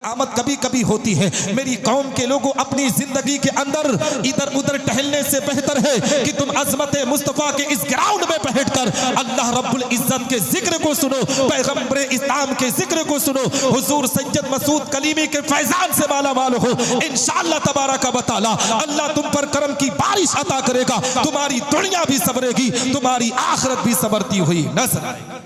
आमद कभी कभी होती है। मेरी कौम के लोगों, अपनी जिंदगी के अंदर इधर उधर टहलने से बेहतर है कि तुम अज़मत मुस्तफ़ा के इस ग्राउंड में बैठकर अल्लाह रब्बुल इज्जत के जिक्र को सुनो, पैगंबर इस्लाम के जिक्र को सुनो, हुजूर सैयद मसूद कलीमी के फैजान से माला माल हो। इंशाअल्लाह तबारक व तआला अल्लाह तुम पर करम की बारिश अता करेगा। तुम्हारी दुनिया भी संवरेगी, तुम्हारी आखिरत भी संवरती हुई नजर आएगी,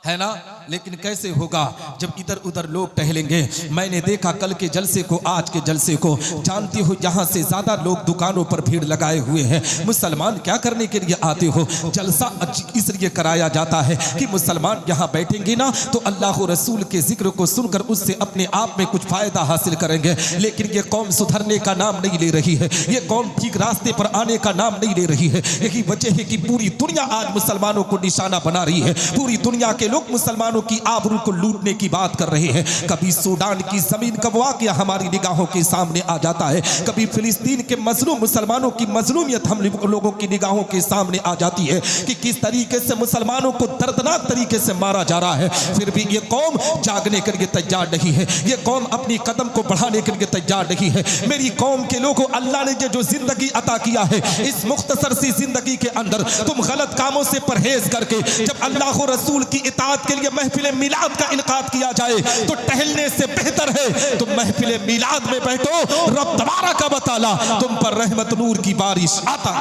है ना। लेकिन कैसे होगा जब इधर उधर लोग टहलेंगे। मैंने देखा कल के जलसे को, आज के जलसे को, जानती हो यहाँ से ज्यादा लोग दुकानों पर भीड़ लगाए हुए हैं। मुसलमान क्या करने के लिए आते हो? जलसा इसलिए कराया जाता है कि मुसलमान यहाँ बैठेंगे ना तो अल्लाह रसूल के जिक्र को सुनकर उससे अपने आप में कुछ फायदा हासिल करेंगे। लेकिन ये कौम सुधरने का नाम नहीं ले रही है, ये कौम ठीक रास्ते पर आने का नाम नहीं ले रही है। यही वजह है कि पूरी दुनिया आज मुसलमानों को निशाना बना रही है। पूरी दुनिया के लोग मुसलमानों की आबरू को लूटने की बात कर रहे हैं। कभी सूडान की जमीन का वाक़या हमारी निगाहों के सामने आ जाता है, कभी फिलिस्तीन के मजलूम मुसलमानों की मजलूमियत हम लोगों की निगाहों के सामने आ जाती है कि किस तरीके से मुसलमानों को दर्दनाक तरीके से मारा जा रहा है। फिर भी ये कौम जागने के लिए तैयार नहीं है, ये कौम अपनी कदम को बढ़ाने के लिए तैयार नहीं है। मेरी कौम के लोगों, अल्लाह ने जो जिंदगी अता किया है, इस मुख्तसर सी जिंदगी के अंदर तुम गलत कामों से परहेज करके जब अल्लाह रसूल की इताअत के लिए महफिल मिलाद का इनकाद किया जाए तो टहलने से बेहतर है तुम महफिल मिलाद में बैठो। रब तबारक व तआला तुम पर रहमत नूर की बारिश आता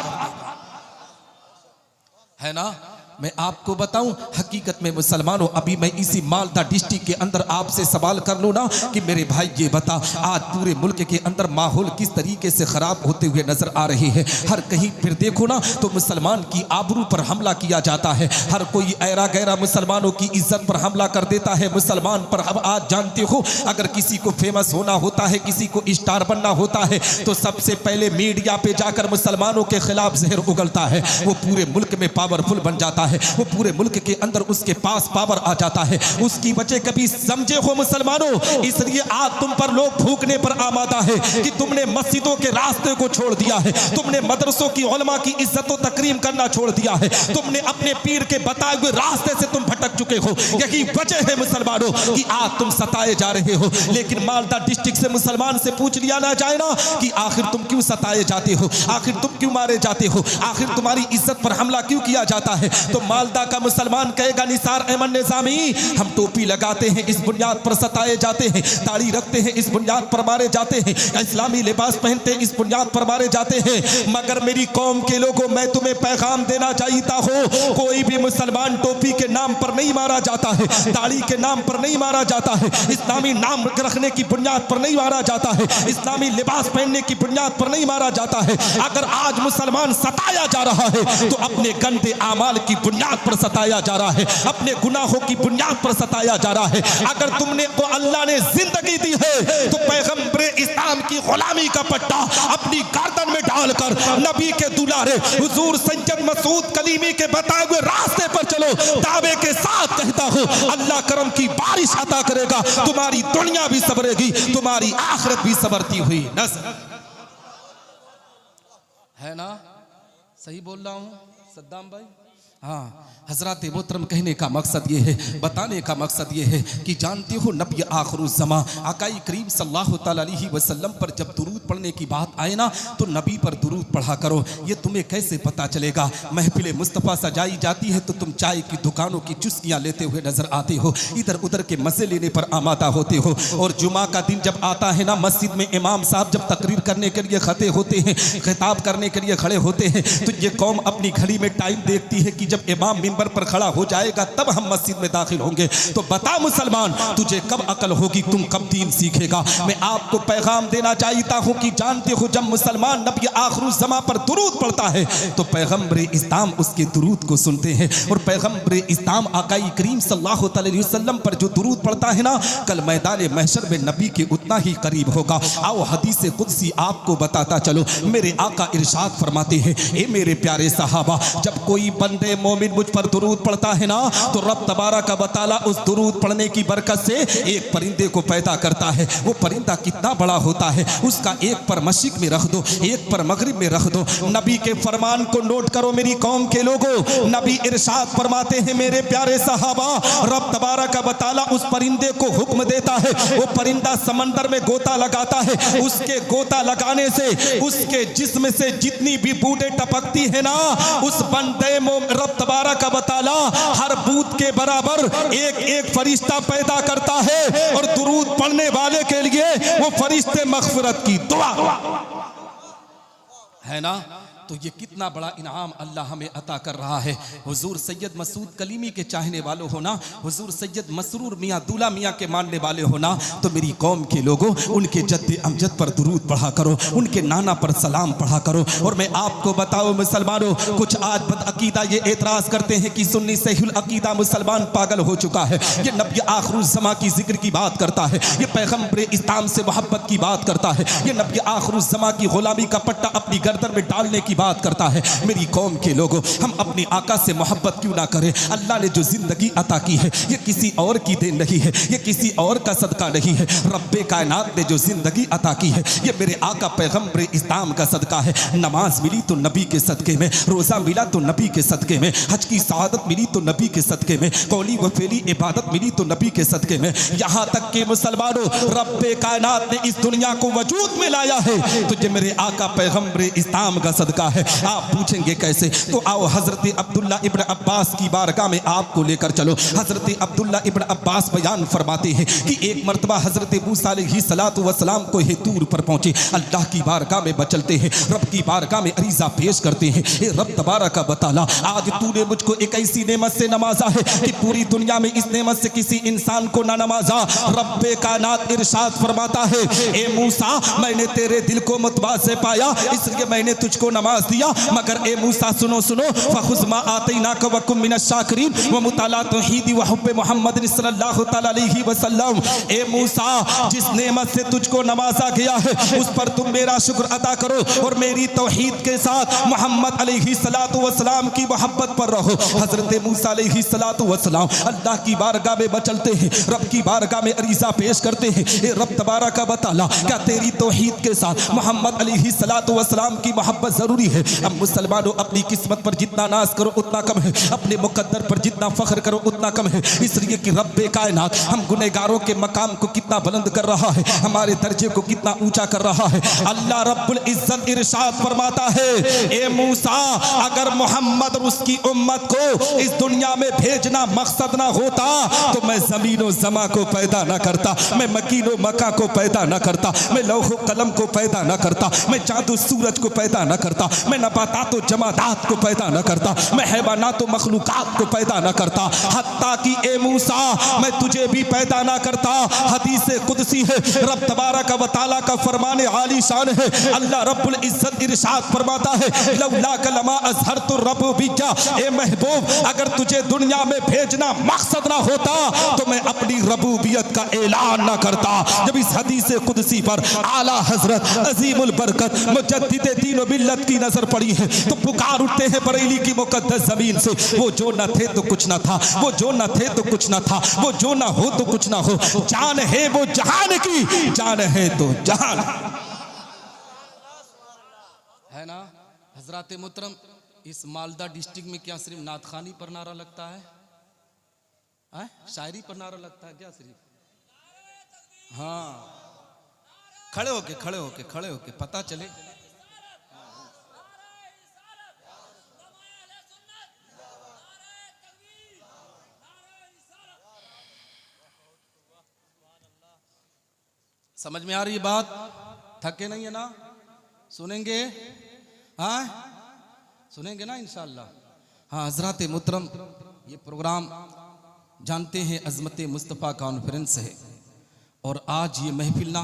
है ना। मैं आपको बताऊं, हकीकत में मुसलमानों, अभी मैं इसी मालदा डिस्ट्रिक्ट के अंदर आपसे सवाल कर लूं ना कि मेरे भाई ये बता, आज पूरे मुल्क के अंदर माहौल किस तरीके से खराब होते हुए नजर आ रहे हैं। हर कहीं फिर देखो ना तो मुसलमान की आबरू पर हमला किया जाता है, हर कोई ऐरा गैरा मुसलमानों की इज्जत पर हमला कर देता है मुसलमान पर। अब आज जानते हो, अगर किसी को फेमस होना होता है, किसी को स्टार बनना होता है तो सबसे पहले मीडिया पे जाकर मुसलमानों के खिलाफ जहर उगलता है। वो पूरे मुल्क में पावरफुल बन जाता है, वो पूरे मुल्क के अंदर उसके पास पावर आ जाता है। उसकी वजह कभी समझे हो मुसलमानों? इसलिए आज तुम पर लोग फूकने पर आमादा है कि तुमने मस्जिदों के रास्ते को छोड़ दिया है, तुमने मदरसों की उलमा की इज्जत व तकरीम करना छोड़ दिया है, तुमने अपने पीर के बताए हुए रास्ते से तुम भटक चुके हो। यही वजह है मुसलमानों कि आज तुम सताए जा रहे हो। लेकिन मालदा डिस्ट्रिक्ट से मुसलमान से पूछ लिया ना जाए ना कि आखिर तुम क्यों सताए जाते हो, आखिर तुम क्यों मारे जाते हो, आखिर तुम्हारी इज्जत पर हमला क्यों किया जाता है, तो मालदा का मुसलमान कहेगा निसार अहमद निजामी, हम टोपी लगाते हैं इस बुनियाद पर सताए जाते हैं, दाढ़ी रखते हैं इस बुनियाद पर मारे जाते हैं, इस्लामी लिबास पहनते हैं इस बुनियाद पर मारे जाते हैं। मगर मेरी कौम के लोगों, मैं तुम्हें पैगाम देना चाहता हूं, कोई भी मुसलमान टोपी के नाम पर नहीं मारा जाता है, दाढ़ी के नाम पर नहीं मारा जाता है, इस्लामी नाम रखने की बुनियाद पर नहीं मारा जाता है, इस्लामी लिबास पहनने की बुनियाद पर नहीं मारा जाता है। अगर आज मुसलमान सताया जा रहा है तो अपने गंदे आमाल की बुनियाद पर सताया जा रहा है, अपने गुनाहों की बुनियाद पर सताया जा रहा है। अगर तुमने को अल्लाह ने जिंदगी दी है तो पैगंबर इस्लाम की गुलामी का पट्टा अपनी गर्दन में डालकर नबी के दुलारे हुजूर सैयद मसूद कलीमी के बताए हुए रास्ते पर चलो। दावे के साथ कहता हूं, अल्लाह करम की बारिश अता करेगा, तुम्हारी दुनिया भी संवरेगी, तुम्हारी आखिरत भी संवरती हुई नजर है ना। सही बोल रहा हूं सद्दाम भाई? हाँ, हजरत मोहतरम, कहने का मकसद ये है, बताने का मकसद ये है कि जानते हो नबी आखिरुज़्ज़मा आकाई करीम सल्लल्लाहु अलैहि वसल्लम पर जब दुरूद पढ़ने की बात आए ना तो नबी पर दुरूद पढ़ा करो। ये तुम्हें कैसे पता चलेगा? महफिल मुस्तफ़ा सजाई जाती है तो तुम चाय की दुकानों की चुस्कियाँ लेते हुए नजर आते हो, इधर उधर के मज़े लेने पर आमादा होते हो। और जुमा का दिन जब आता है ना, मस्जिद में इमाम साहब जब तकरीर करने के लिए खड़े होते हैं, खिताब करने के लिए खड़े होते हैं, तो ये कौम अपनी घड़ी में टाइम देखती है कि जब इमाम मिंबर पर खड़ा हो जाएगा तब हम मस्जिद में दाखिल होंगे। तो बता मुसलमान, तुझे कब अकल होगी, तुम कब दीन सीखेगा? मैं आपको पैगाम देना चाहता हूं कि जानते हो, जब मुसलमान नबी आखिरुज़्ज़मा पर दुरूद पढ़ता है तो पैगंबर इस्लाम उसके दुरूद को सुनते हैं। और पैगंबर इस्लाम आकाई करीम सल्लल्लाहु अलैहि वसल्लम पर जो दुरूद पढ़ता है ना, कल मैदान महशर में नबी के उतना ही करीब होगा। आओ हदीस कुदसी आपको बताता चलो। मेरे आका इरशाद फरमाते हैं, ए मेरे प्यारे सहाबा, जब कोई बंदे मोमिन मुझ पर दुरूद पढ़ता है ना, तो रब तबारक व तआला उस दुरूद पढ़ने की बरकत से एक परिंदे को पैदा करता है। वो परिंदा कितना बड़ा होता है, उसका एक पर मशरिक में रख दो, एक पर मगरिब में रख दो। नबी के फरमान को नोट करो मेरी कौम के लोगों। नबी इरशाद फरमाते हैं मेरे प्यारे सहाबा, रब तबारक व तआला उस परिंदे को हुक्म देता है, वो परिंदा समंदर में गोता लगाता है, उसके गोता लगाने से उसके जिस्म से जितनी भी बूंदें टपकती है ना, उस बंदे रब तबारक व तआला हर बूंद के बराबर एक एक फरिश्ता पैदा करता है, और दुरूद पढ़ने वाले के लिए वो फरिश्ते मग़फ़िरत की दुआ है ना। तो ये कितना बड़ा इनाम अल्लाह हमें अता कर रहा है। हुजूर सैयद मसूद कलीमी के चाहने वालों हो ना, हुजूर सैयद मसरूर मियाँ दूल्हा मियाँ के मानने वाले हो ना, तो मेरी कौम के लोगों उनके जद्द अमजद पर दुरूद पढ़ा करो, उनके नाना पर सलाम पढ़ा करो। और मैं आपको बताऊं मुसलमानों, कुछ आज बदअकीदा ये एतराज़ करते हैं कि सुन्नी सहीहुल अकीदा मुसलमान पागल हो चुका है, ये नबी आखिरुज़्ज़मा की जिक्र की बात करता है, ये पैगम्बर इस्लाम से मोहब्बत की बात करता है, ये नबी आखिरुज़्ज़मा की गुलामी का पट्टा अपनी गर्दन में डालने की बात करता है। मेरी कौम के लोगों, हम अपने आका से मोहब्बत क्यों ना करें। अल्लाह ने जो जिंदगी अता की है ये किसी और की देन नहीं है, ये किसी और का सदका नहीं है। रब्बे कायनात ने जो जिंदगी अता की है ये मेरे आका पैगम्बर इस्लाम का सदका है। नमाज मिली तो नबी के सदके में, रोज़ा मिला तो नबी के सदके में, हज की सआदत मिली तो नबी के सदके में, कौली व फेली इबादत मिली तो नबी के सदके में। यहाँ तक कि मुसलमानों, रब्बे कायनात ने इस दुनिया को वजूद में लाया है तो ये मेरे आका पैगम्बर इस्लाम का सदका है। आप पूछेंगे कैसे, तो आओ हजरत अब्दुल्ला इब्न अब्बास की बारगाह में आपको लेकर चलो। हजरत अब्दुल्ला इब्न अब्बास बयान फरमाते हैं कि एक मर्तबा हजरत मूसा अलैहिस्सलातु वस्सलाम को हेतूर पर पहुंचे, अल्लाह की बारगाह में बचलते हैं, रब की बारगाह में अरीजा पेश करते हैं। ए रब तबारक व तआला, आज तूने मुझको एक ऐसी नेमत से नवाजा है कि पूरी दुनिया में इस नेमत से किसी इंसान को ना नवाजा। रब्बे कायनात इरशाद फरमाता है, ए मूसा मैंने तेरे दिल को मुतबा से पाया इसलिए मैंने तुझको नमाज दिया, मगर ए मूसा सुनो सुनो, फखुज़ मा आतैनाका व कुम मिनश शाकिरीन व मुताला तौहीद व हुब्ब मुहम्मद सल्लल्लाहु तआला अलैहि वसल्लम। ए मूसा, जिस नेमत से तुझको नवाजा गया है उस पर तुम मेरा शुक्र अदा करो और मेरी तौहीद के साथ मोहम्मद अलैहिस्सलातु वस्सलाम की मोहब्बत पर रहो। हजरत मूसा अलैहिस्सलातु वस्सलाम अल्लाह की बारगाह में बचलते हैं, रब की बारगाह में अरीजा पेश करते हैं, ए रब तबारक व तआला, क्या तेरी तौहीद के साथ मोहम्मद अलैहिस्सलातु वस्सलाम की मोहब्बत जरूरी है। अब मुसलमानों, अपनी किस्मत पर जितना नाज करो उतना कम है, अपने मुकद्दर पर जितना फख्र करो उतना कम है, इसलिए कि रब्बे कायनात हम गुनहगारों के मकाम को कितना बुलंद कर रहा है, हमारे दर्जे को कितना ऊंचा कर रहा है। अल्लाह रब्बुल इज्जत इरशाद फरमाता है, ए मूसा, अगर मोहम्मद और उसकी उम्मत को इस दुनिया में भेजना मकसद ना होता तो मैं जमीनो जमा को पैदा ना करता, मैं मकीनो मका को पैदा ना करता, मैं लौहो कलम को पैदा ना करता, मैं चांदो सूरज को पैदा ना करता, मैं नबातात व जमादात को पैदा न करता, मैं हैवानात व मखलूकात को पैदा न करता, हत्ता कि ए मूसा मैं तुझे भी पैदा ना करता। हदीस कुदसी है, रब तबारक व तआला का फरमान आली शान है। अल्लाह रब्बुल इज्जत इरशाद फरमाता है, लौला कलमा अज़हरतु रब्बिका, ए महबूब अगर तुझे दुनिया में भेजना मकसद ना होता तो मैं अपनी रबूबियत का ऐलान ना करता। जब इस हदीस कुदसी पर आला हजरत अजीमुल बरकत मुजद्दिद दीन व मिल्लत की नजर पड़ी है तो पुकार उठते हैं बरेली की मुकद्दस जमीन से, वो जो न थे तो कुछ न था, वो जो न थे तो कुछ न था, वो जो न हो तो कुछ न हो, जान है वो जहान की, जान है तो जहान है ना। हजरत मुहतरम, इस मालदा डिस्ट्रिक्ट में क्या सिर्फ नात खानी पर नारा लगता है? शायरी पर नारा लगता है क्या सिर्फ? हाँ, खड़े होके पता चले। समझ में आ रही है बात? थके नहीं है ना? सुनेंगे? हाँ सुनेंगे ना इंशाअल्लाह। हाँ हजरत मुहतरम, ये प्रोग्राम जानते हैं अज़मत मुस्तफ़ा कॉन्फ्रेंस है और आज ये महफिल ना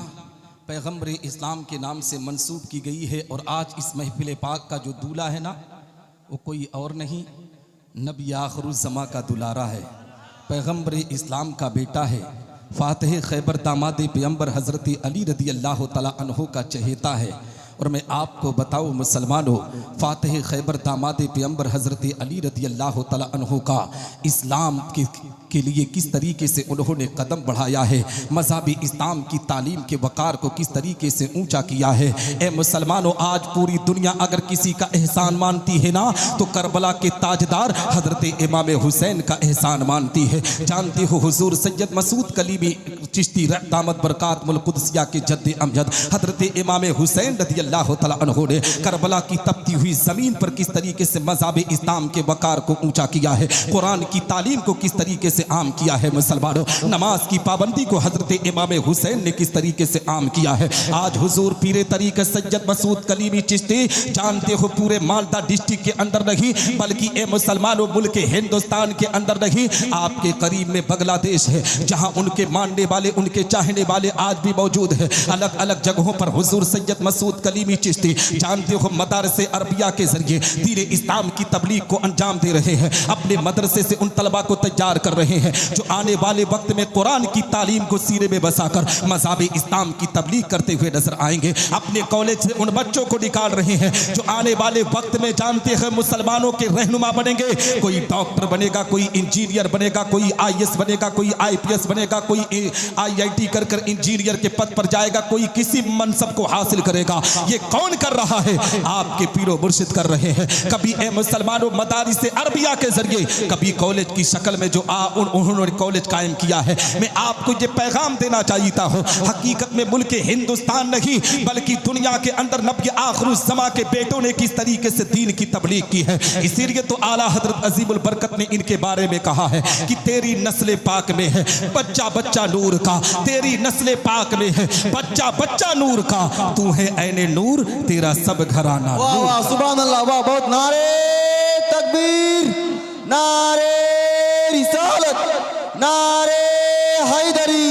पैगम्बर इस्लाम के नाम से मंसूब की गई है। और आज इस महफिल पाक का जो दूल्हा है ना वो कोई और नहीं, नबी आखिरुज़्ज़मा का दुलारा है, पैगम्बर इस्लाम का बेटा है, फातिह खैबर दामाद पैगम्बर हज़रत अली रदी अल्लाह तआला अन्हु का चहेता है। और मैं आपको बताऊं मुसलमानों, फातिह खैबर दामाद पैगंबर हज़रत अली रज़ी अल्लाह तआला अन्हु का इस्लाम के लिए किस तरीके से उन्होंने कदम बढ़ाया है, मज़हब इस्लाम की तालीम के वक़ार को किस तरीके से ऊंचा किया है। ए मुसलमानों, आज पूरी दुनिया अगर किसी का एहसान मानती है ना, तो करबला के ताजदार हज़रत इमाम हुसैन का एहसान मानती है। जानते हो हुजूर सैयद मसूद कलीमी चिश्ती दामत बरकातुल कुद्सिया के जद्द अमजद हज़रत इमाम हुसैन रज़ी अल्लाह तआला अन्हु ने करबला की तपती हुई ज़मीन पर किस तरीके से मज़हब इस्लाम के वक़ार को ऊंचा किया है, कुरान की तालीम को किस तरीके से आम किया है। मुसलमानों, नमाज की पाबंदी को हज़रत इमाम हुसैन ने किस तरीके से आम किया है। आज हुजूर पीरे तरीक़त सैयद मसूद कलीमी चिश्ती जानते हो पूरे मालदा डिस्ट्रिक्ट के अंदर नहीं, बल्कि ए मुसलमानों मुल्क हिंदुस्तान के अंदर नहीं, आपके करीब में बांग्लादेश है, जहां उनके मानने वाले, उनके चाहने वाले आज भी मौजूद है। अलग अलग जगहों पर हुजूर सैयद मसूद कलीमी चिश्ती जानते हो मदारसे अरबिया के जरिए दीन इस्लाम की तबलीग को अंजाम दे रहे हैं। अपने मदरसे से उन तलबा को तैयार कर रहे हैं जो आने वाले वक्त में कुरान की तालीम को सीने में बसाकर मज़हब इस्लाम की तबलीग करते हुए नजर आएंगे। अपने कॉलेज से उन बच्चों को निकाल रहे हैं जो आने वाले वक्त में जानते हैं मुसलमानों के रहनुमा बनेंगे। कोई डॉक्टर बनेगा, कोई इंजीनियर बनेगा, कोई IAS बनेगा, कोई IPS बनेगा, कोई IIT कर इंजीनियर के पद पर जाएगा, कोई किसी मनसब को हासिल करेगा। ये कौन कर रहा है? आपके पीरो मुर्शिद कर रहे हैं। कभी ए मुसलमानों मदारिस अरबिया के जरिए, कभी कॉलेज की शक्ल में जो उन्होंने कॉलेज कायम किया है। मैं आपको ये पैगाम देना चाहता हूँ, हकीकत में मुल्क हिंदुस्तान नहीं बल्कि दुनिया के अंदर नबी आखिरुज़्ज़मा के बेटों ने किस तरीके से दीन की तबलीग की है। इसीलिए तो आला हजरत अजीमुल बरकत ने इनके बारे में कहा है कि तेरी नस्ल पाक में है बच्चा बच्चा नूर का, तेरी नस्ल पाक में है बच्चा बच्चा नूर का, तू है ऐने नूर तेरा सब घराना। वाह वाह सुभान अल्लाह, वाह बहुत। नारे तकबीर, नारे रिसालत, नारे हैदरी,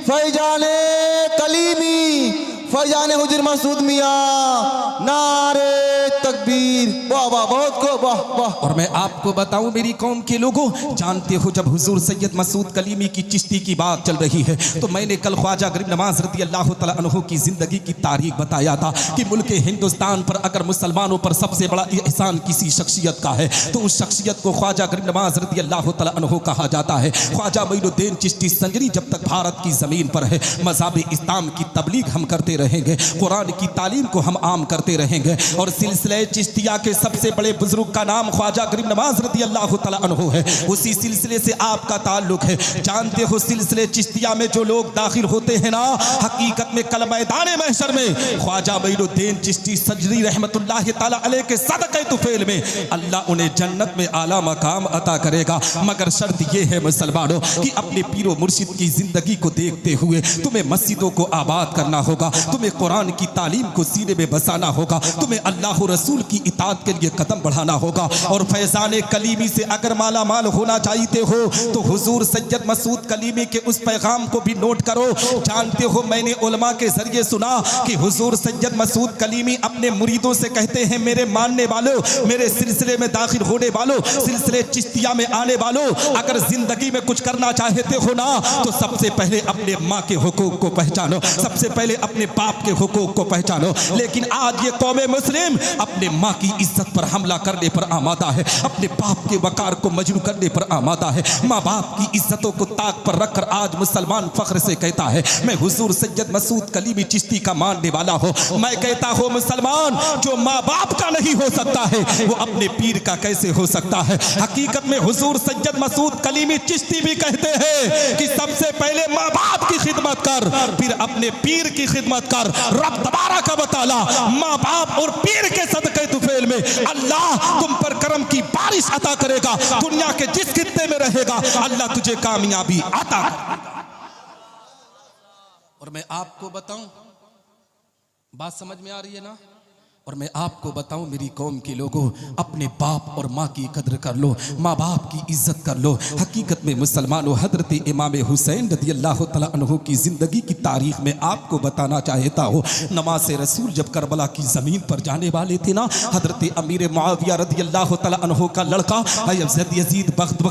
फैजाने कलीमी, फैजाने हुजूर मसूद मियां, नारे तकबीर, वाह वाह बहुत को वाह वाह। और मैं आपको बताऊं मेरी कौम के लोगों, जानते हो जब हुजूर सैयद मसूद कलीमी की चिश्ती की बात चल रही है तो मैंने कल ख्वाजा गरीब नवाज रज़ी अल्लाह तआला अन्हु की जिंदगी की तारीख बताया था कि मुल्क हिंदुस्तान पर अगर मुसलमानों पर सबसे बड़ा एहसान किसी शख्सियत का है तो उस शख्सियत को ख्वाजा गरीब नवाज रज़ी अल्लाह तआला अन्हु कहा जाता है। ख्वाजा मोइनुद्दीन चिश्ती संजरी जब तक भारत की जमीन पर है मज़हब इस्लाम की तबलीग हम करते रहेंगे, कुरान की तालीम को हम आम करते रहेंगे। और सिलसिले चिश्तिया के सबसे बड़े बुजुर्ग का नाम ख्वाजा गरीब नवाज रज़ी अल्लाह तआला अन्हु है, उसी सिलसिले से आपका ताल्लुक है। जानते हो सिलसिले चिश्तिया में जो लोग दाखिल होते हैं ना, हकीकत में कल मैदान महशर में ख्वाजा मोइनुद्दीन चिश्ती संजरी रहमतुल्लाह तआला अलैह के सदक़े तुफैल में अल्लाह उन्हें जन्नत में आला मकाम अता करेगा। मगर शर्त यह है मुसलमानों कि अपने पीरो मुर्शिद की जिंदगी को देखते हुए तुम्हें मस्जिदों को आबाद करना होगा, तुम्हें कुरान की तालीम को सीने में बसाना होगा, तुम्हें अल्लाह रसूल की इताअत के लिए कदम बढ़ाना होगा। और फैज़ाने कलीमी से अगर माला माल होना चाहते हो तो हुजूर सैयद मसूद कलीमी के उस पैगाम को भी नोट करो। जानते हो मैंने उलमा के जरिए सुना कि हुजूर सैयद मसूद कलीमी अपने मुरीदों से कहते हैं, मेरे मानने वालों, मेरे सिलसिले में दाखिल होने वालों, सिलसिले चिश्तिया में आने वालों, अगर जिंदगी में कुछ करना चाहते हो ना तो सबसे पहले अपने माँ के हुकूक को पहचानो, सबसे पहले अपने बाप के हुकूक को पहचानो। लेकिन आज ये कौमे मुस्लिम अपने माँ की इज्जत पर हमला करने पर आमादा है, अपने बाप के वकार को मजनू करने पर आमादा है। माँ बाप की इज्जतों को ताक पर रखकर आज मुसलमान फख्र से कहता है मैं हुजूर सैयद मसूद कलीमी चिश्ती का मानने वाला हूँ। मैं कहता हूँ मुसलमान जो माँ बाप का नहीं हो सकता है वो अपने पीर का कैसे हो सकता है। हकीकत में हुजूर सैयद मसूद कलीमी चिश्ती भी कहते हैं कि सबसे पहले माँ बाप की खिदमत कर, फिर अपने पीर की खिदमत कर। रब तबारक व तआला माँ बाप और पीर के सदक़े तुफैल में अल्लाह तुम पर करम की बारिश अता करेगा। दुनिया के जिस खित्ते में रहेगा अल्लाह तुझे कामयाबी अता करेगा। और मैं आपको बताऊं, बात समझ में आ रही है ना? और मैं आपको बताऊं मेरी कौम के लोगों, अपने बाप और माँ की कदर कर लो, माँ बाप की इज्जत कर लो। हकीकत में मुसलमानों, हजरत इमाम हुसैन रदियल्लाहु तआला अन्हु की ज़िंदगी की तारीख में आपको बताना चाहता हूँ। नमाज रसूल जब करबला की ज़मीन पर जाने वाले थे ना, हजरत अमीर मुआविया रदियल्लाहु तआला अन्हु का लड़का यजीद बख्त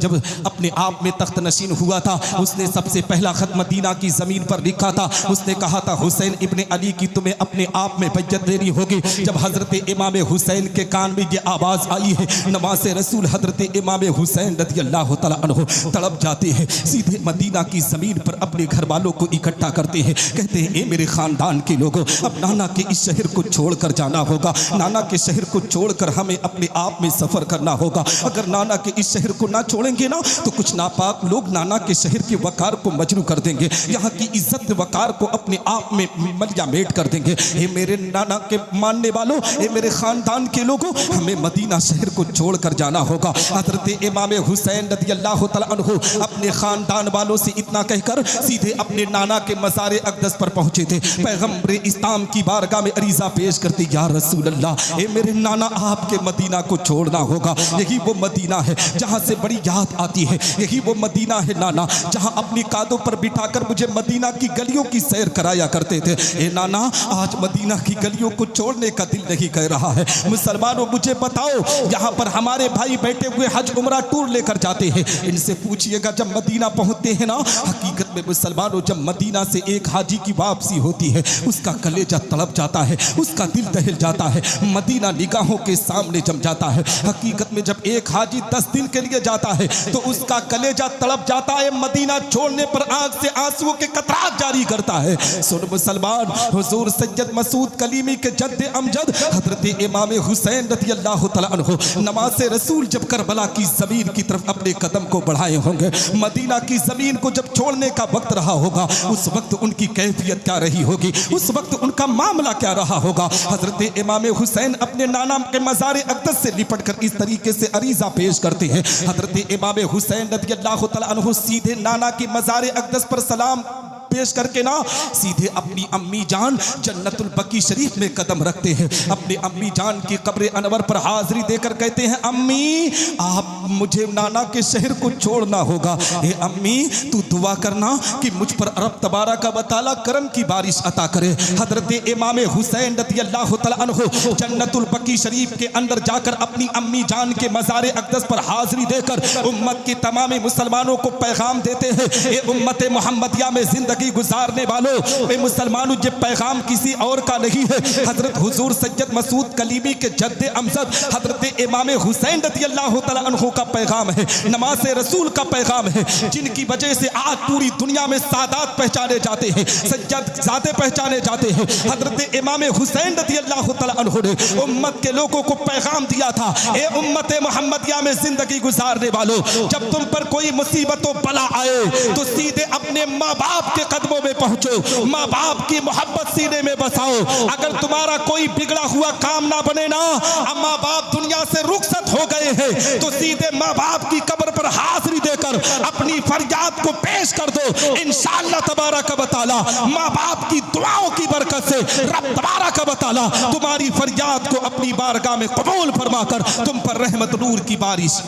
जब अपने आप में तख्त नशीन हुआ था, उसने सबसे पहला खत मदीना की ज़मीन पर लिखा था। उसने कहा था, हुसैन इब्ने अली की तुम्हें अपने आप में बैयत लेनी होगी। जब हजरत इमाम हुसैन के कान में ये आवाज आई है, नमाज रसूल हजरत इमाम हुसैन रदियल्लाहु तआला अन्हु तड़प जाते हैं, सीधे मदीना की जमीन पर अपने घर वालों को इकट्ठा करते हैं। कहते हैं, ए मेरे खानदान के लोगों, अब नाना के इस शहर को छोड़कर जाना होगा। नाना के शहर को छोड़कर हमें अपने आप में सफर करना होगा। अगर नाना के इस शहर को ना छोड़ेंगे ना, तो कुछ नापाक लोग नाना के शहर के वकार को मजरू कर देंगे, यहाँ की इज्जत वकार को अपने आप में मलिया मेट कर देंगे। हे मेरे नाना के मानने वालों, ये मेरे खानदान के लोगों, हमें मदीना शहर को छोड़कर जाना होगा। हजरत इमाम हुसैन रदियल्लाहु तआला अन्हु अपने खानदान वालों से इतना कहकर सीधे अपने नाना के मज़ार अक़दस पर पहुंचे थे। पैगम्बर इस्लाम की बारगाह में अरीज़ा पेश करते, या रसूल अल्लाह, ये मेरे नाना आपके मदीना को छोड़ना होगा। यही वो मदीना है जहाँ से बड़ी याद आती है, यही वो मदीना है नाना जहाँ अपनी कादों पर बिठाकर मुझे मदीना की गलियों की सैर कराया करते थे। ए नाना, आज मदीना की गलियों को छोड़ने का दिल नहीं कह रहा है। मुसलमानों, मुझे बताओ, यहाँ पर हमारे भाई बैठे हुए हज उमरा टूर लेकर जाते हैं, इनसे पूछिएगा जब मदीना पहुंचते हैं ना, हकीकत में मुसलमानों, जब मदीना से एक हाजी की वापसी होती है, उसका कलेजा तड़प जाता है, उसका दिल दहल जाता है, मदीना निगाहों के सामने जम जाता है। हकीकत में जब एक हाजी 10 दिन के लिए जाता है तो उसका कलेजा तड़प जाता है, मदीना छोड़ने पर आंख से आंसुओं के कतरात जारी करता है। सुन मुसलमान, हुजूर सैयद मसूद कलीमी के जद्द अमजद हजरत इमाम हुसैन रदियल्लाहु तआला अन्हु नमाज रसूल जब करबला की जमीन की तरफ अपने कदम को बढ़ाए होंगे, मदीना की जमीन को जब छोड़ने का वक्त रहा होगा, उस वक्त उनकी कैफियत क्या रही होगी, उस वक्त उनका मामला क्या रहा होगा। हजरत इमाम हुसैन अपने नाना के मज़ार अक़दस से लिपट कर इस तरीके से अरीज़ा पेश करते हैं। हजरत इमाम हुसैन रदियल्लाहु तआला अन्हु सीधे नाना के मज़ार अक़दस पर सलाम पेश करके ना सीधे अपनी अम्मी जान जन्नतुल बकी शरीफ में कदम रखते हैं। अपनी अम्मी जान की कब्र अनवर पर हाजिरी देकर कहते हैं, अम्मी, आप मुझे नाना के शहर को छोड़ना होगा। ए अम्मी, तू दुआ करना कि मुझ पर रब तबारक व तआला करम की बारिश अता करे। हजरत इमाम हुसैन रदियल्लाहु तआला अन्हु जन्नतुल बकी शरीफ के अंदर जाकर अपनी अम्मी जान के मज़ार अक़दस पर हाजिरी देकर उम्मत के तमाम मुसलमानों को पैगाम देते हैं, ए उम्मत मोहम्मदिया में जिंदगी गुजारने वालों, ए मुसलमानों, ये पैगाम किसी और का नहीं है, हजरत हुजूर सैयद मसूद कलीमी के जद्द अमजद हजरत इमाम हुसैन रदियल्लाहु तआला अन्हु का पैगाम है, नमाज रसूल का पैगाम है, जिनकी वजह से आज पूरी दुनिया में सादात पहचाने जाते हैं, सज्जादे पहचाने जाते हैं। हजरत इमाम हुसैन रदियल्लाहु तआला अन्हु ने उम्मत के लोगों को पैगाम दिया था, ए उम्मत मोहम्मदिया में जिंदगी गुजारने वालों, जब तुम पर कोई मुसीबत बला आए तो सीधे अपने माँ बाप के कदमों में पहुंचो, माँ बाप की मोहब्बत सीने में बसाओ। अगर तुम्हारा कोई बिगड़ा हुआ काम ना बने ना, अब माँ बाप दुनिया से रुखसत हो गए हैं, तो सीधे माँ बाप की कब्र पर हाजिरी देकर अपनी फरियाद को पेश कर दो। इंशाअल्लाह तबारक व तआला माँ बाप की दुआओं की बरकत से रब तबारक व तआला तुम्हारी फरियाद को अपनी बारगाह में कबूल फरमाकर तुम पर रहमत नूर की बारिश।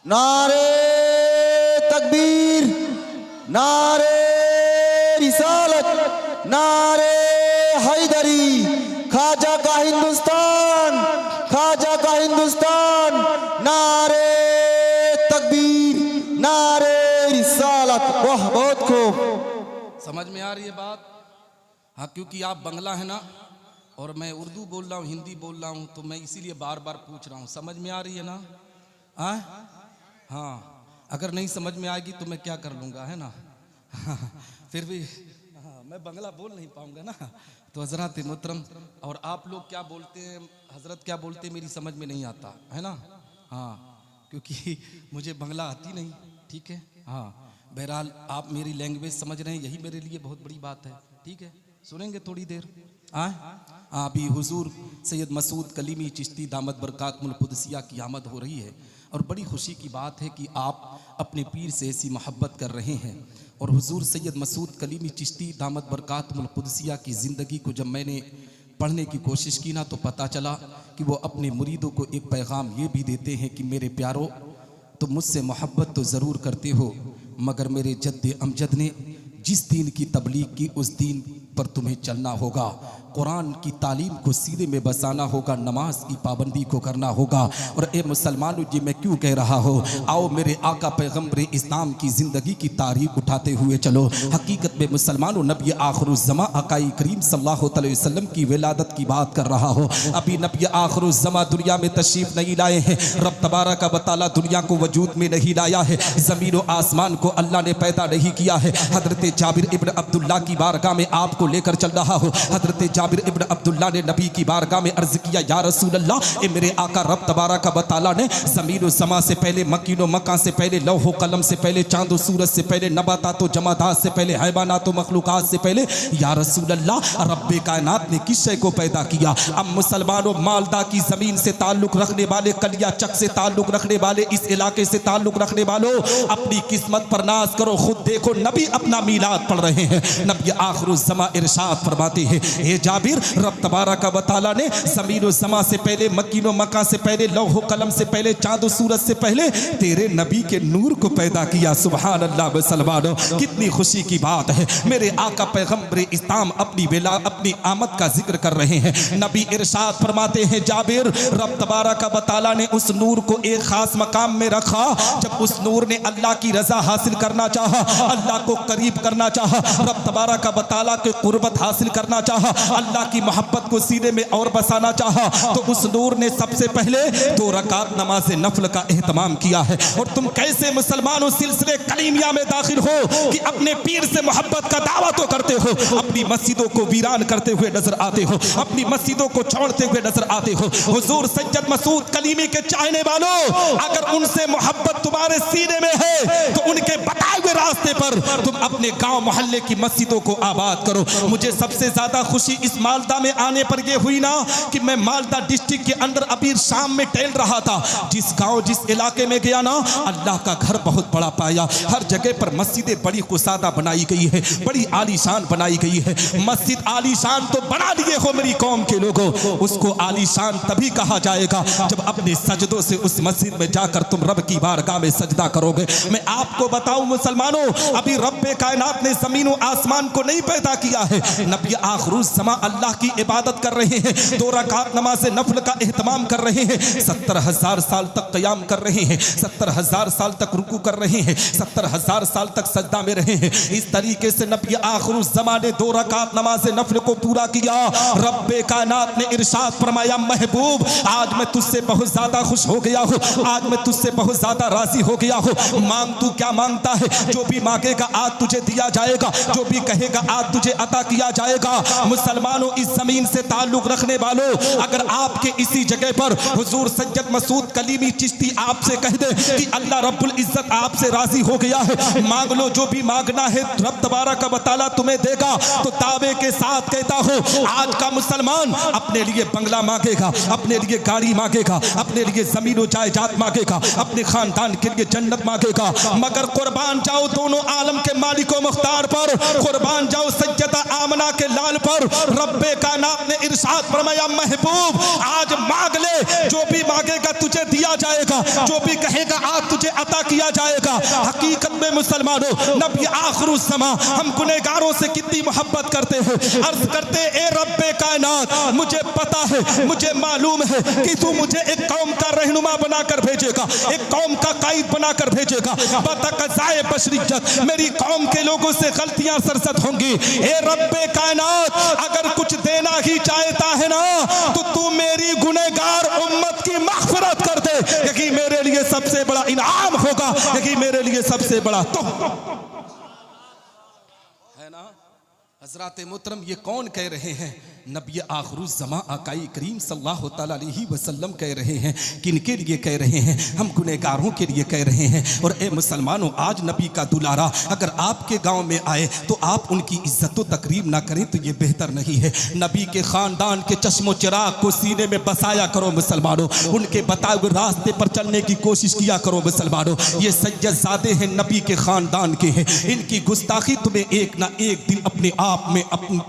नारे तकबीर, नारे रिसालत, नारे हैदरी, खाजा का हिंदुस्तान, खाजा का हिंदुस्तान, नारे तकबीर, नारे रिसालत। वाह, बहुत खूब। समझ में आ रही है बात? हाँ, क्योंकि आप बंगला है ना और मैं उर्दू बोल रहा हूँ, हिंदी बोल रहा हूँ, तो मैं इसीलिए बार बार पूछ रहा हूँ। समझ में आ रही है ना? हाँ, अगर नहीं समझ में आएगी तो मैं क्या कर लूँगा, है ना? फिर भी मैं बंगला बोल नहीं पाऊँगा ना, तो हजरत मोहतरम, और आप लोग क्या बोलते हैं, हजरत क्या बोलते हैं, मेरी समझ में नहीं आता है ना। हाँ, क्योंकि मुझे बंगला आती नहीं, ठीक है। हाँ, बहरहाल आप मेरी लैंग्वेज समझ रहे हैं, यही मेरे लिए बहुत बड़ी बात है, ठीक है। सुनेंगे थोड़ी देर। अभी हुजूर सैयद मसूद कलीमी चिश्ती दामद बरकातुल कुदसिया की आमद हो रही है। और बड़ी खुशी की बात है कि आप अपने पीर से ऐसी मोहब्बत कर रहे हैं। और हुजूर सैयद मसूद कलीमी चिश्ती दामत बरकातुल कुदसिया की ज़िंदगी को जब मैंने पढ़ने की कोशिश की ना, तो पता चला कि वो अपने मुरीदों को एक पैगाम ये भी देते हैं कि मेरे प्यारो, तुम मुझसे मोहब्बत तो ज़रूर करते हो, मगर मेरे जद्द अमजद ने जिस दीन की तबलीग की उस दीन पर तुम्हें चलना होगा। कुरान की तालीम को सीधे में बसाना होगा, नमाज की पाबंदी को करना होगा। और ए मुसलमानों, जी मैं क्यों कह रहा हो, आओ मेरे आका पैगम्बर इस्लाम की ज़िंदगी की तारीख उठाते हुए चलो। हकीकत में मुसलमानों, नबी आखिरुज़्ज़मा आकाई करीम सल्लल्लाहु अलैहि वसल्लम की विलादत की बात कर रहा हो। अभी नबी आखिरुज़्ज़मा दुनिया में तशरीफ़ नहीं लाए हैं। रब तबारक व तआला दुनिया को वजूद में नहीं लाया है। ज़मीन व आसमान को अल्लाह ने पैदा नहीं किया है। हज़रत जाबिर इब्न अब्दुल्ला की बारगाह में आपको लेकर चल रहा हो। हज़रत जाबिर इब्न अब्दुल्ला ने नबी की बारगाह में अर्ज किया, या रसूल अल्लाह, ए मेरे आका रब तबारक व तआला ने ज़मीन व समा से पहले, मकीन व मक्का से पहले, लौह व कलम से पहले, चांद व सूरज से पहले, नबातात व जमादात से पहले, हैवानात व मखलूकात से पहले, या रसूल अल्लाह, रब्बे कायनात ने किस शय को पैदा किया। अब मुसलमानों, मालदा की ज़मीन से ताल्लुक़ रखने वाले, कलिया चक से ताल्लुक़ रखने वाले, इस इलाके से ताल्लुक़ रखने वालों, अपनी किस्मत पर नाज करो। खुद देखो, नबी अपना मीलाद पढ़ रहे हैं। नबी आखिरुज़्ज़मा इरशाद फरमाते हैं, हे जाबिर, रब तबारक व तआला ने ज़मीन व समा से पहले, मकीन व मक्का से पहले, लौह व कलम से पहले, चाँद व सूरज से पहले तेरे नबी के नूर को पैदा किया। सुभान अल्लाह। मुसलमानों, कितनी खुशी की बात है। मेरे आका पैगम्बर इस्लाम अपनी आमद का जिक्र कर रहे हैं। नबी इरशाद फरमाते हैं, जाबिर, रब तबारक व तआला ने उस नूर को एक खास मकाम में रखा। जब उस नूर ने अल्लाह की रजा हासिल करना चाहा, अल्लाह को करीब करना चाहा, रब तबारक व तआला के कुर्बत हासिल करना चाहा, अल्लाह की मोहब्बत को सीने में और बसाना चाहा, तो उस नूर ने सबसे पहले 2 रकात नमाज नफल का एहतमाम किया है। और तुम कैसे मुसलमानों सिलसिले कलीमिया में दाखिल हो कि अपने पीर से मोहब्बत का दावा तो करते हो, अपनी मस्जिदों को वीरान करते हुए नजर आते हो, अपनी मस्जिदों को छोड़ते हुए नजर आते हो। हुजूर सैयद मसूद कलीमी के चाहने वालों, अगर उनसे मोहब्बत तुम्हारे सीने में है तो उनके बताए हुए रास्ते पर तुम अपने गांव मोहल्ले की मस्जिदों को आबाद करो। मुझे सबसे ज्यादा खुशी इस मालदा में आने पर यह हुई ना कि मैं मालदा डिस्ट्रिक्ट के अंदर अभी शाम में टहल रहा था। जिस गांव, जिस इलाके में गया ना, अल्लाह का घर बहुत बड़ा पाया। हर जगह पर मस्जिदें बड़ी कुसादा बनाई गई है, बड़ी आलीशान बनाई गई है। मस्जिद आलीशान तो बना लिए हो मेरी कौम के लोगों, उसको आलीशान तभी कहा जाएगा जब अपने सजदों से उस मस्जिद में जाकर तुम रब की बारगाह में सजदा करोगे। मैं आपको बताऊं मुसलमानों, अभी रब्बे कायनात ने जमीन व आसमान को नहीं पैदा किया है। नबी आखिरुज़्ज़मा अल्लाह की इबादत कर रहे हैं, 2 रकात नमाज नफल का एहतमाम कर रहे हैं, 70,000 साल तक क़याम कर रहे हैं, 70,000 साल तक रुकू कर रहे हैं, 70,000 साल तक सजदा में रहे हैं। इस तरीके से नबी आखिरुज़्ज़मा ने 2 रकात नमाज नफल को पूरा किया। रब्बे कायनात ने इरशाद फरमाया, महबूब, आज मैं तुझसे बहुत ज्यादा खुश हो गया हूँ, आज मैं तुझसे बहुत ज्यादा राजी हो गया हूँ। मांग तू क्या मांगता है, जो भी मांगेगा आज तुझे दिया जाएगा, जो भी कहेगा आज तुझे अता किया जाएगा। मुसलमानों, इस जमीन से ताल्लुक रखने वालों, अगर आपके इसी जगह पर हुजूर सैयद मसूद कलीमी चिश्ती आपसे कह दे कि अल्लाह रब्बुल इज्जत आपसे राजी हो गया है, मांग लो जो भी मांगना है, रब तबारक व तआला तुम्हें देगा, तो दावे के साथ कहता हूँ, आज का मुसलमान अपने लिए बंगला मांगेगा, अपने लिए गाड़ी मांगेगा, अपने लिए जमीन जायदाद मांगेगा, अपने खानदान के लिए जन्नत मांगेगा, मगर कुर्बान जाओ दोनों आलम के मालिक व मुख्तार पर, कुर्बान जाओ सज्जदा आमना के लाल पर। रब्बे कायनात ने इरशाद फरमाया, महबूब, आज मांग ले, जो भी मांगेगा तुझे दिया जाएगा, जो भी कहेगा आज तुझे अता किया जाएगा। हकीकत में मुसलमानों, नबी आखिरुज़्ज़मा हम गुनहगारों से कितनी मोहब्बत करते हैं। अर्ज करते, ए रब्बे कायनात, मुझे पता है, मुझे मालूम है कि तू मुझे एक कौम का रहनुमा बनाकर भेजेगा, एक कौम का कायद बनाकर भेजेगा। बतक़ज़ाए बशरियत मेरी कौम के लोगों से गलतियां सरजद होंगी। ए रब्बे कायनात, अगर कुछ देना ही चाहता है ना, तो तू मेरी गुनहगार उम्मत की मग़फ़िरत कर दे, यही मेरे लिए सबसे बड़ा इनाम होगा, यही मेरे लिए सबसे बड़ा तो है ना। हजरात मोहतरम ये कौन कह रहे हैं? नबी आखिरुज़्ज़मा आकाई करीम सल्लल्लाहु तआला अलैहि वसल्लम कह रहे हैं। किनके लिए कह रहे हैं? हम गुनहगारों के लिए कह रहे हैं। और ए मुसलमानों, आज नबी का दुलारा अगर आपके गांव में आए तो आप उनकी इज्जत व तकरीम ना करें तो ये बेहतर नहीं है। नबी के खानदान के चश्मो चिराग को सीने में बसाया करो मुसलमानों, उनके बताए हुए रास्ते पर चलने की कोशिश किया करो मुसलमानों। ये सैयदजादे हैं, नबी के खानदान के हैं, इनकी गुस्ताखी तुम्हें एक ना एक दिन अपने आप में अपनी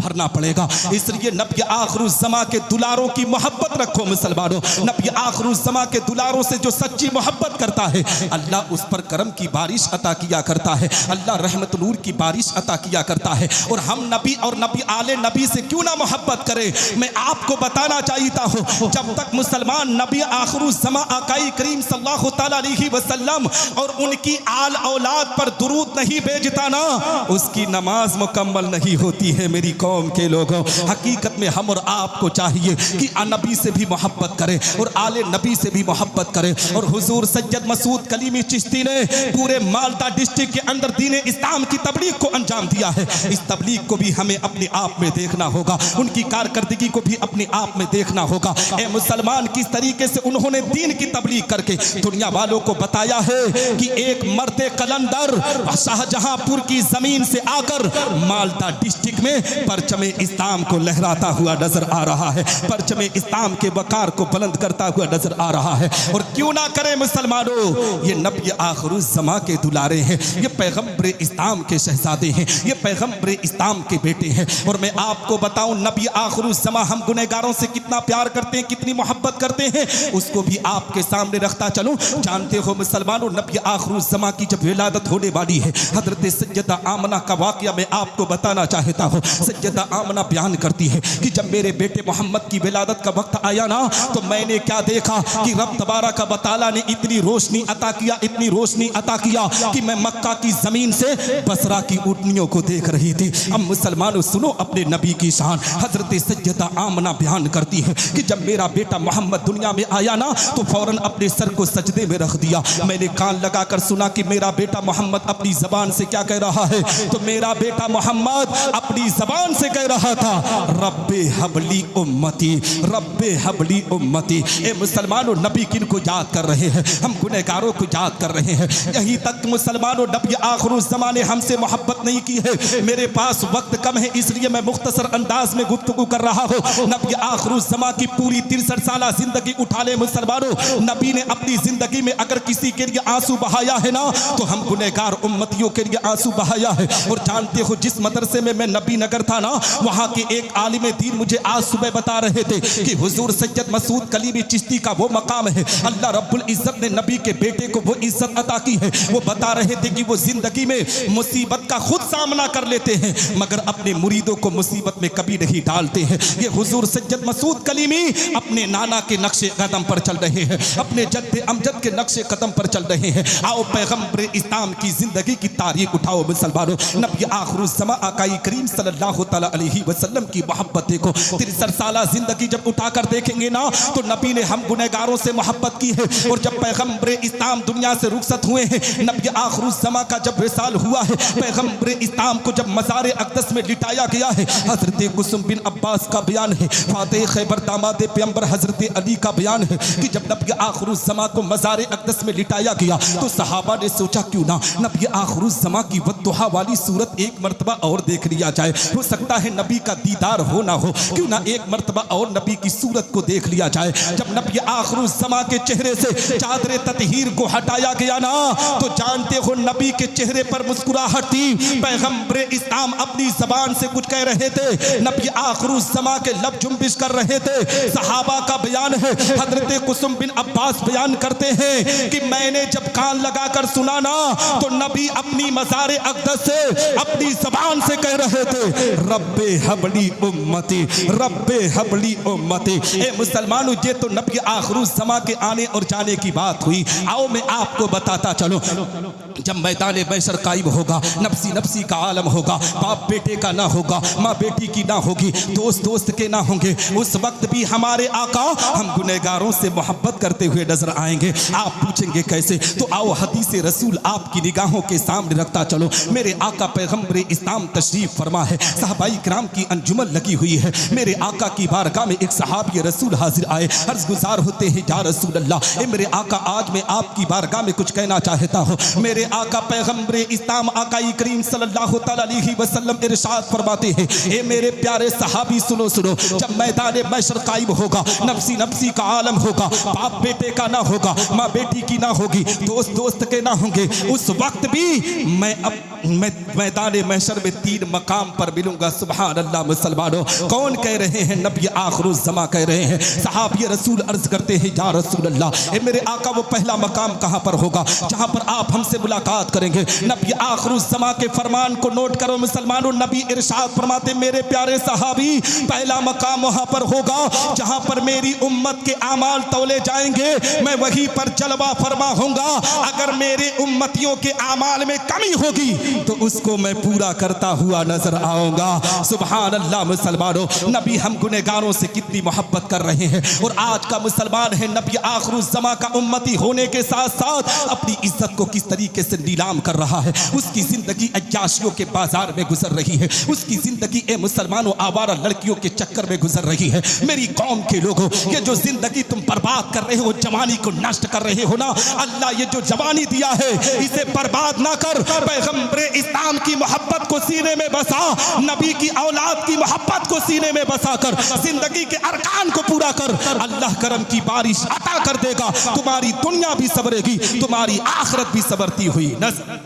भरना पड़ेगा। इसलिए नबी आखिरुज़्ज़मा के दुलारों की मोहब्बत रखो मुसलमानों। नबी आखिरुज़्ज़मा के दुलारों से जो सच्ची मोहब्बत करता है, अल्लाह उस पर करम की बारिश अता किया करता है, अल्लाह रहमत नूर की बारिश अता किया करता है। और हम नबी और नबी आले नबी से क्यों ना मोहब्बत करें? मैं आपको बताना चाहता हूँ, जब तक मुसलमान नबी आखिरुज़्ज़मा आकाई करीम सल्लल्लाहु तआला अलैहि वसल्लम और उनकी आल औलाद पर दुरूद नहीं भेजता ना, उसकी नमाज मुकम्मल नहीं होती है। मेरी कौम के लोगों, हकीकत में हम और आपको चाहिए कि नबी से भी मोहब्बत करें और आले नबी से भी मोहब्बत करें। और हुजूर सैयद मसूद कलीमी चिश्ती ने पूरे मालदा डिस्ट्रिक्ट के अंदर दीन इस्लाम की तबलीग को अंजाम दिया है। इस तबलीग को भी हमें अपने आप में देखना होगा, उनकी कारकर्दगी को भी अपने आप में देखना होगा। ए मुसलमान, किस तरीके से उन्होंने दीन की तबलीग करके दुनिया वालों को बताया है कि एक मर्द कलंदर शाहजहांपुर की जमीन से आकर मालदा डिस्ट्रिक्ट में परचमे इस्लाम को लहराता हुआ नजर आ रहा है, परचमे इस्लाम के वकार को बुलंद करता हुआ नजर आ रहा है। और क्यों ना करें मुसलमानों, ये नबी आखिरुज़्ज़मा के दुलारे हैं, ये पैगंबर इस्लाम के शहजादे हैं, ये पैगंबर इस्लाम के बेटे हैं। और मैं आपको बताऊं, नबी आखिरुज़्ज़मा हम गुनहगारों से कितना प्यार करते हैं, कितनी मोहब्बत करते हैं, उसको भी आपके सामने रखता चलूं। जानते हो मुसलमानों, नबी आखिरुज़्ज़मा की जब विलादत होने वाली है, हजरत सैयदा आमना का वाक़या मैं आपको बताना चाहता हूँ। सैयदा आमना बयान करती है कि जब मेरे बेटे मोहम्मद की विलादत का वक्त आया ना, तो मैंने क्या देखा कि रब तबारक व तआला ने इतनी रोशनी अता किया, इतनी रोशनी अता किया कि मैं मक्का की जमीन से बसरा की ऊँटनियों को देख रही थी। अब मुसलमानों सुनो अपने नबी की शान। हजरत सैयदा आमना बयान करती है कि जब मेरा बेटा मोहम्मद दुनिया में आया ना, तो फौरन अपने सर को सजदे में रख दिया। मैंने कान लगाकर सुना कि मेरा बेटा मोहम्मद अपनी जबान से क्या कह रहा है। तो मेरा बेटा मोहम्मद अपनी जबान से कह रहा था, रब्बे हबली उम्मती, रब्बे हबली उम्मती। ए मुसलमानों, नबी किन को याद कर रहे हैं? हम गुनहगारों को याद कर रहे हैं। यहीं तक मुसलमानों, नबी आखिरुज़्ज़मा ने हमसे मोहब्बत नहीं की है। मेरे पास वक्त कम है, इसलिए मैं मुख्तसर अंदाज में गुफ्तगू कर रहा हूँ। नबी आखिरुज़्ज़मा की पूरी 63 साल जिंदगी उठा ले मुसलमानों, नबी ने अपनी जिंदगी में अगर किसी के लिए आंसू बहाया है ना, तो हम गुनहगार उम्मतियों के लिए आंसू बहाया है। और जानते हो, जिस मदरसे में मैं नबी नगर था ना, वहाँ के एक आलिम दीन मुझे आज सुबह बता रहे थे कि हुजूर सैयद मसूद कलीमी चिश्ती का वो मकाम है, अल्लाह रब्बुल इज्जत ने नबी के बेटे को वो इज्जत अता की है। वो बता रहे थे कि वो जिंदगी में मुसीबत का खुद सामना कर लेते हैं, मगर अपने मुरीदों को मुसीबत में कभी नहीं डालते हैं। ये हुजूर सैयद मसूद कलीमी अपने नाना के नक्शे कदम पर चल रहे हैं, अपने जद्दे अमजद के नक्शे कदम पर चल रहे हैं। आओ पैगंबर इस्लाम की जिंदगी की तारीख उठाओ मुसलमानों। नबी आखिरुज़्ज़मा आकाई करीम सल्लल्लाहु तआला अलैहि वसल्लम की मोहब्बत देखो। 63 साल जिंदगी जब उठाकर देखेंगे ना, तो नबी ने हम गुनहगारों से मोहब्बत की है। और जब पैगंबर इस्लाम दुनिया से रुखसत हुए हैं, नबी आखिरुज़्ज़मा का जब विसाल हुआ है, पैगंबर इस्लाम को जब मज़ार अक़दस में लिटाया गया है, हजरत कुसुम बिन अब्बास का बयान है, फातिह खैबर दामाद पैगंबर हजरत अली का बयान है कि जब नबी आखिरुज़्ज़मा को मज़ार अक़दस में लिटाया गया, तो सहाबा ने सोचा क्यों ना नबी आखिरुज़्ज़मा की वद्दुहा वाली सूरत एक मरतबा और देख लिया जाए। हो सकता है नबी का दीदार हो ना हो, क्यों ना एक मरतबा और नबी की सूरत को देख लिया जाए। जब नबी आखिरुज़्ज़मा के चेहरे से चादर ततहीर को हटाया गया ना, तो जानते हो नबी के चेहरे पर मुस्कुराहट थी। पैगंबर इस्लाम अपनी जबान से कुछ कह रहे थे, नबी आखिरुज़्ज़मा के लब जुम्बिश कर रहे थे। सहाबा का बयान है, हजरत कुसुम बिन अब्बास बयान करते हैं कि मैंने जब कान लगाकर सुना ना, तो नबी अपनी मज़ार अक़दस से अपनी जबान से कह रहे थे, रब्बे हबली उम्मती, रब्बे हबली उम्मती। ए मुसलमानों, ये तो नबी आखिरुज़्ज़मा के आने और जाने की बात हुई। आओ मैं आपको बताता चलो, जब मैदान बैशर कायम होगा, नफ्सी नफ्सी का आलम होगा, बाप बेटे का ना होगा, माँ बेटी की ना होगी, दोस्त दोस्त के ना होंगे, उस वक्त भी हमारे आका हम गुनहगारों से मोहब्बत करते हुए नजर आएंगे। आप पूछेंगे कैसे? तो आओ हदीस रसूल आपकी निगाहों के सामने रखता चलो। मेरे आका पैगंबर इस्लाम तशरीफ फरमा है, सहाबाई किराम की अंजुमन लगी हुई है। मेरे आका की बारगाह में एक सहाबी रसूल हाजिर आए, अर्ज गुजार होते हैं, या रसूल अल्लाह, ए मेरे आका, आज मैं आपकी बारगाह में कुछ कहना चाहता हूँ। मेरे आका पैगंबर इस्लाम आकाई करीम सल्लल्लाहु तआला अलैहि वसल्लम इरशाद फरमाते हैं, ए मेरे प्यारे सहाबी सुनो सुनो, जब मैदान महशर कायम होगा, नफ्सी नफ्सी का आलम होगा, बाप बेटे का ना होगा, माँ बेटी की ना होगी, दोस्त दोस्त के ना होंगे, उस वक्त भी मैं मैदान महशर में 3 मकाम पर मिलूंगा। सुभान अल्लाह। मुसलमानों, कौन कह रहे हैं? नबी आखिरुज़्ज़मा कह रहे हैं। सहाबी रसूल अर्ज करते हैं, या रसूल अल्लाह, ए मेरे आका, वो पहला मकाम कहाँ पर होगा जहाँ पर आप हमसे मुलाकात करेंगे? नबी आखिरुज़्ज़मा के फरमान को नोट करो मुसलमानों। नबी इरशाद फरमाते, मेरे प्यारे सहाबी, पहला मकाम वहाँ पर होगा जहाँ पर मेरी उम्मत के आमाल तौले जाएंगे, मैं वहीं पर जलवा फरमा होऊंगा। अगर मेरे उम्मतियों के आमाल में कमी होगी तो उसको मैं पूरा करता हुआ नजर आऊंगा। सुभान अल्लाह। मुसलमानों, नबी हम गुनहगारों से कितनी मोहब्बत कर रहे हैं, और आज का मुसलमान है नबी आखिरुज़्ज़मा का उम्मती होने के साथ साथ अपनी इज्जत को किस तरीके से नीलाम कर रहा है। उसकी जिंदगी अय्याशियों के बाजार में गुजर रही है, उसकी जिंदगी ए मुसलमानों आवारा लड़कियों के चक्कर में गुजर रही है। मेरी कौम के लोगों, ये जो जिंदगी तुम बर्बाद कर रहे हो, जवानी को नष्ट कर रहे हो ना, अल्लाह ये जो जवानी दिया है इसे बर्बाद ना कर, पैगंबर इस्लाम की मोहब्बत को सीने में बसा, नबी की औलाद की मोहब्बत को सीने में बसा कर जिंदगी के अरकान को पूरा कर। अल्लाह करम की बारिश अता कर देगा, तुम्हारी दुनिया भी सबरेगी, तुम्हारी आखिरत भी सबरती हुई नजर।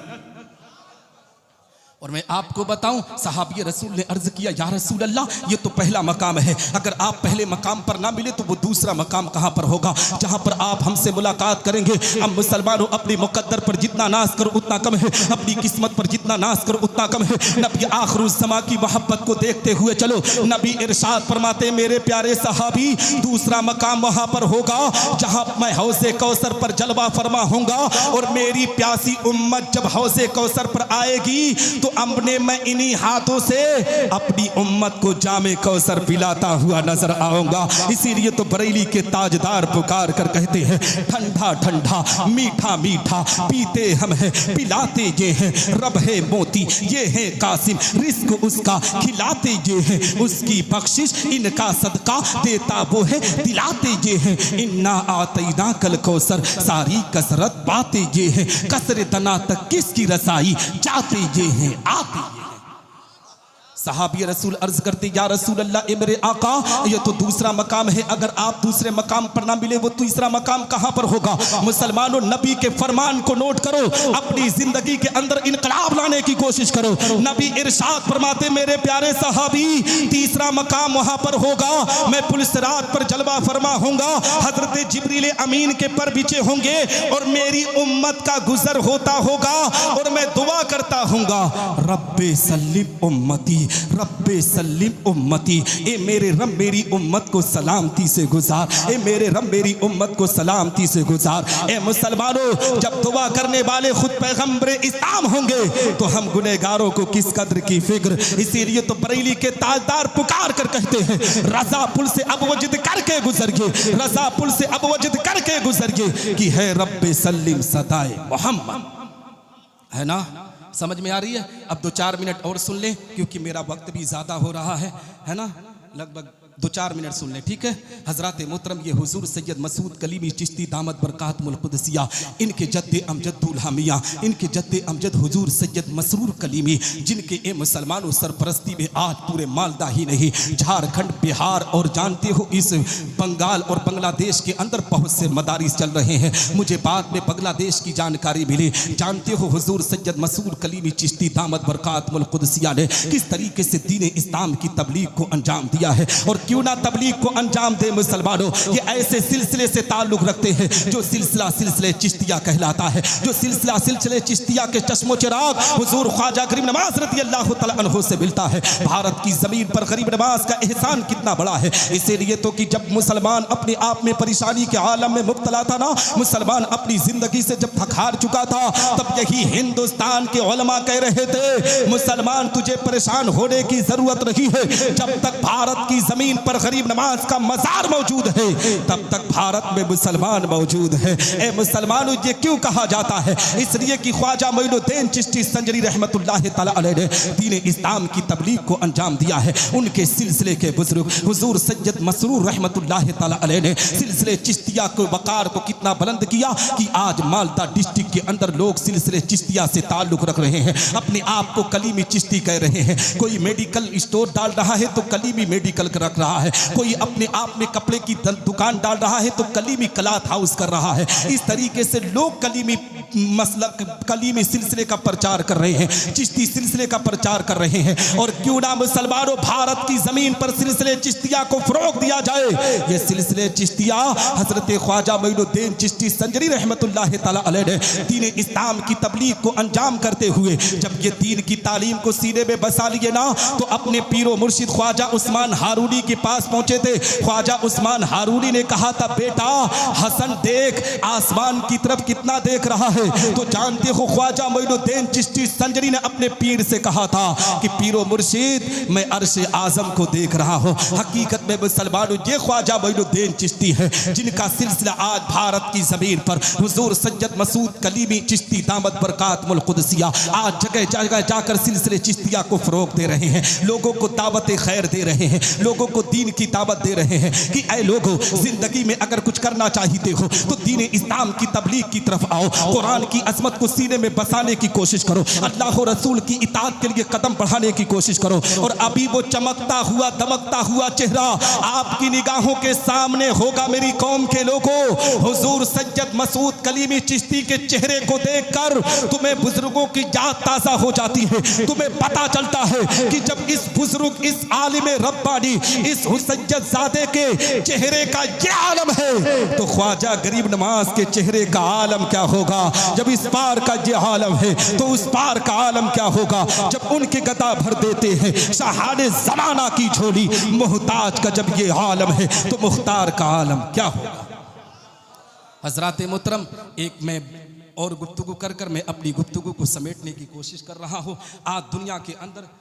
और मैं आपको बताऊं, सहाबी रसूल ने अर्ज किया, या रसूल अल्लाह, ये तो पहला मकाम है, अगर आप पहले मकाम पर ना मिले तो वो दूसरा मकाम कहां पर होगा जहां पर आप हमसे मुलाकात करेंगे? अब मुसलमानों, अपनी मुकद्दर पर जितना नाज करो उतना कम है, अपनी किस्मत पर जितना नाज करो उतना कम है। नबी आखिरुज़्ज़मा की मोहब्बत को देखते हुए चलो। नबी इरशाद फरमाते, मेरे प्यारे सहाबी, दूसरा मकाम वहां पर होगा जहां मैं हौज़े कौसर पर जलवा फरमा होऊंगा, और मेरी प्यासी उम्मत जब हौज़े कौसर पर आएगी तो अपने मैं इन्हीं हाथों से अपनी उम्मत को जामे कौसर पिलाता हुआ नजर आऊंगा। इसीलिए तो बरेली के ताजदार पुकार कर कहते हैं, ठंडा ठंडा मीठा मीठा पीते हम हैं, पिलाते ये हैं, रब है मोती ये है कासिम, रिस्क उसका खिलाते ये हैं, उसकी बख्शिश इनका सदका देता वो है, दिलाते ये हैं, इन्ना आतैना कल कौसर, सारी कसरत बातें ये हैं, कसरे तना तक किसकी रसाई, जाते ये हैं आते ये हैं। सहाबी रसूल अर्ज करते, या रसूल अल्लाह, ए मेरे आका, ये तो दूसरा मकाम है, अगर आप दूसरे मकाम पर ना मिले वो तीसरा मकाम कहां पर होगा? मुसलमानों, नबी के फरमान को नोट करो, अपनी जिंदगी के अंदर इनकलाब लाने की कोशिश करो। नबी इरशाद फरमाते, मेरे प्यारे सहाबी, तीसरा मकाम वहां पर होगा, मैं पुलिस रात पर जलवा फरमा होऊंगा, हजरत जिब्रील अमीन के पर बिछे होंगे और मेरी उम्मत का गुजर होता होगा, और मैं दुआ करता होऊंगा, रब्बे सल्लिम उम्मती, रब्बे सल्लिम उम्मती, ए मेरे रब मेरी उम्मत को सलामती से गुजार, ए मेरे रब मेरी उम्मत को सलामती से गुजार। ए मुसलमानों, जब दुआ करने वाले खुद पैगंबर इस्लाम होंगे तो हम गुनहगारों को किस कदर की फिक्र। इसीलिए तो बरेली के ताजदार पुकार कर कहते हैं, रजा पुल से अब वजद करके गुजरिए, रजा पुल से अब वजद करके गुजरिए कि है रब्बे सल्लिम सदाए मोहम्मद। है ना, समझ में आ रही है? अब 2-4 मिनट और सुन लें क्योंकि मेरा वक्त भी ज़्यादा हो रहा है ना, लगभग 2-4 मिनट सुन लें, ठीक है? हजरत मोहतरम ये हुजूर सैयद मसूद कलीमी चिश्ती दामत बरकातुल कुदसिया, इनके जद्दे अमजद दूल्हा मियाँ, इनके जद्दे अमजद हुजूर सैयद मसरूर कलीमी, जिनके ए मुसलमानों सरपरस्ती में आज पूरे मालदा ही नहीं, झारखंड, बिहार और जानते हो इस बंगाल और बांग्लादेश के अंदर बहुत से मदारिस चल रहे हैं। मुझे बाद में बांग्लादेश की जानकारी मिली। जानते हो हुजूर सैयद मसूद कलीमी चिश्ती दामत बरकातुल कुदसिया ने किस तरीके से दीन इस्लाम की तबलीग को अंजाम दिया है, और क्यों ना तबलीग को अंजाम दे मुसलमानों। ये ऐसे सिलसिले से ताल्लुक रखते हैं जो सिलसिला सिलसिले चिश्तिया कहलाता है, जो सिलसिला सिलसिले चिश्तिया के चश्मो चिराग हुजूर ख्वाजा गरीब नवाज रज़ी अल्लाह तआला अन्हु से मिलता है। भारत की जमीन पर गरीब नवाज का एहसान कितना बड़ा है। इसीलिए तो कि जब मुसलमान अपने आप में परेशानी के आलम में मुब्तला था ना, मुसलमान अपनी जिंदगी से जब थक हार चुका था, तब यही हिंदुस्तान के उलमा कह रहे थे मुसलमान तुझे परेशान होने की जरूरत नहीं है। जब तक भारत की जमीन पर गरीब नवाज का मजार मौजूद है तब तक भारत में मुसलमान मौजूद है। ए मुसलमानों, ये क्यों कहा जाता है? इसलिए कि ख्वाजा मोइनुद्दीन चिश्ती संजरी रहमतुल्लाह तआला अलैह ने दीन इस्लाम की तबलीग को अंजाम दिया है। उनके सिलसिले के बुजुर्ग हुजूर सैयद मसरूर रहमतुल्लाह तआला अलैह ने सिलसिले चिश्तिया को वकार को कितना बुलंद किया कि आज मालदा डिस्ट्रिक्ट के अंदर लोग सिलसिले चिश्तिया से ताल्लुक रख रहे हैं, अपने आप को कलीमी चिश्ती कह रहे हैं। कोई मेडिकल स्टोर डाल रहा है तो कलीमी मेडिकल रख रहा है, कोई अपने आप में कपड़े की दुकान डाल रहा है तो कलीमी क्लॉथ हाउस कर रहा है। इस तरीके से लोग कलीमी मसलक कलीमी सिलसिले का प्रचार कर रहे हैं, चिश्ती सिलसिले का प्रचार कर रहे हैं। और क्यों ना मुसलमानों भारत की जमीन पर सिलसिले चिश्तिया को फरोग दिया जाए। ये सिलसिले चिश्तिया हजरत ख्वाजा मोइनुद्दीन चिश्ती संजरी रहमतुल्लाह तआला अलैह ने दीन इस्लाम की तबलीग को अंजाम करते हुए जब ये दीन की तालीम को सीने में बसा लिए ना, तो अपने पीरो मुर्शिद ख्वाजा उस्मान हारूनी के पास पहुंचे थे। ख्वाजा उस्मान हारूनी ने कहा था, बेटा हसन देख आसमान की तरफ कितना देख रहा है। तो जानते हो ख्वाजा मोइनुद्दीन चिश्ती संजरी ने अपने पीर से कहा था कि पीरो मुर्शिद मैं अर्श आजम को देख रहा हूँ। हकीकत में मुसलमानों ये ख्वाजा मोइनुद्दीन चिश्ती है जिनका सिलसिला आज भारत की जमीन पर हुजूर सैयद मसूद कलीमी चिश्ती दामत बरकातुल कुदसिया आज जगह जगह जाकर सिलसिले चिश्तिया को फरोग दे रहे हैं, लोगों को दावत खैर दे रहे हैं, लोगों को दीन की दावत दे रहे हैं कि ऐ लोगों जिंदगी में अगर कुछ करना चाहते हो तो दीन इस्लाम की तबलीग की तरफ आओ, कुरान की अजमत को सीने में बसाने की कोशिश करो, अल्लाह रसूल की इताअत के लिए कदम बढ़ाने की कोशिश करो। और अभी वो चमकता हुआ दमकता हुआ चेहरा आपकी निगाहों के सामने होगा। मेरी कौम के लोगों, हुजूर सैयद मसूद कलीमी चिश्ती के चेहरे को देखकर तुम्हें बुजुर्गों की याद ताजा हो जाती है। तुम्हें पता चलता है कि जब इस बुजुर्ग इस आलिम रब्बानी इस हुसैयदजादे के चेहरे का ये आलम है तो ख्वाजा गरीब नवाज के चेहरे का आलम क्या होगा। जब इस पार का ये आलम है तो उस पार का आलम क्या होगा। जब उनके गदा भर देते हैं शहाने जमाना की झोली मोहताज का जब ये आलम है तो मुख्तार का आलम क्या होगा। हजरात मोहतरम, एक मैं और गुफ्तगू कर मैं अपनी गुफ्तगू को समेटने की कोशिश कर रहा हूँ। आज दुनिया के अंदर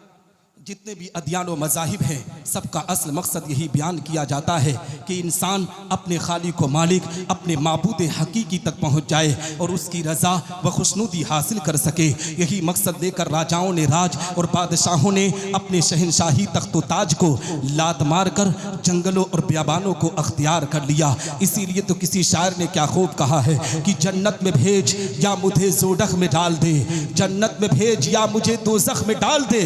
जितने भी अदियान व मज़ाहिब हैं सबका असल मकसद यही बयान किया जाता है कि इंसान अपने खालिक व मालिक अपने माबूद हकीकी तक पहुँच जाए और उसकी रज़ा व खुशनुदी हासिल कर सके। यही मकसद लेकर राजाओं ने राज और बादशाहों ने अपने शहनशाही तख्त ताज को लात मार कर जंगलों और बियाबानों को अख्तियार कर लिया। इसीलिए तो किसी शायर ने क्या खूब कहा है कि जन्नत में भेज या मुझे जोडख में डाल दे, जन्नत में भेज या मुझे दोज़ख में डाल दे,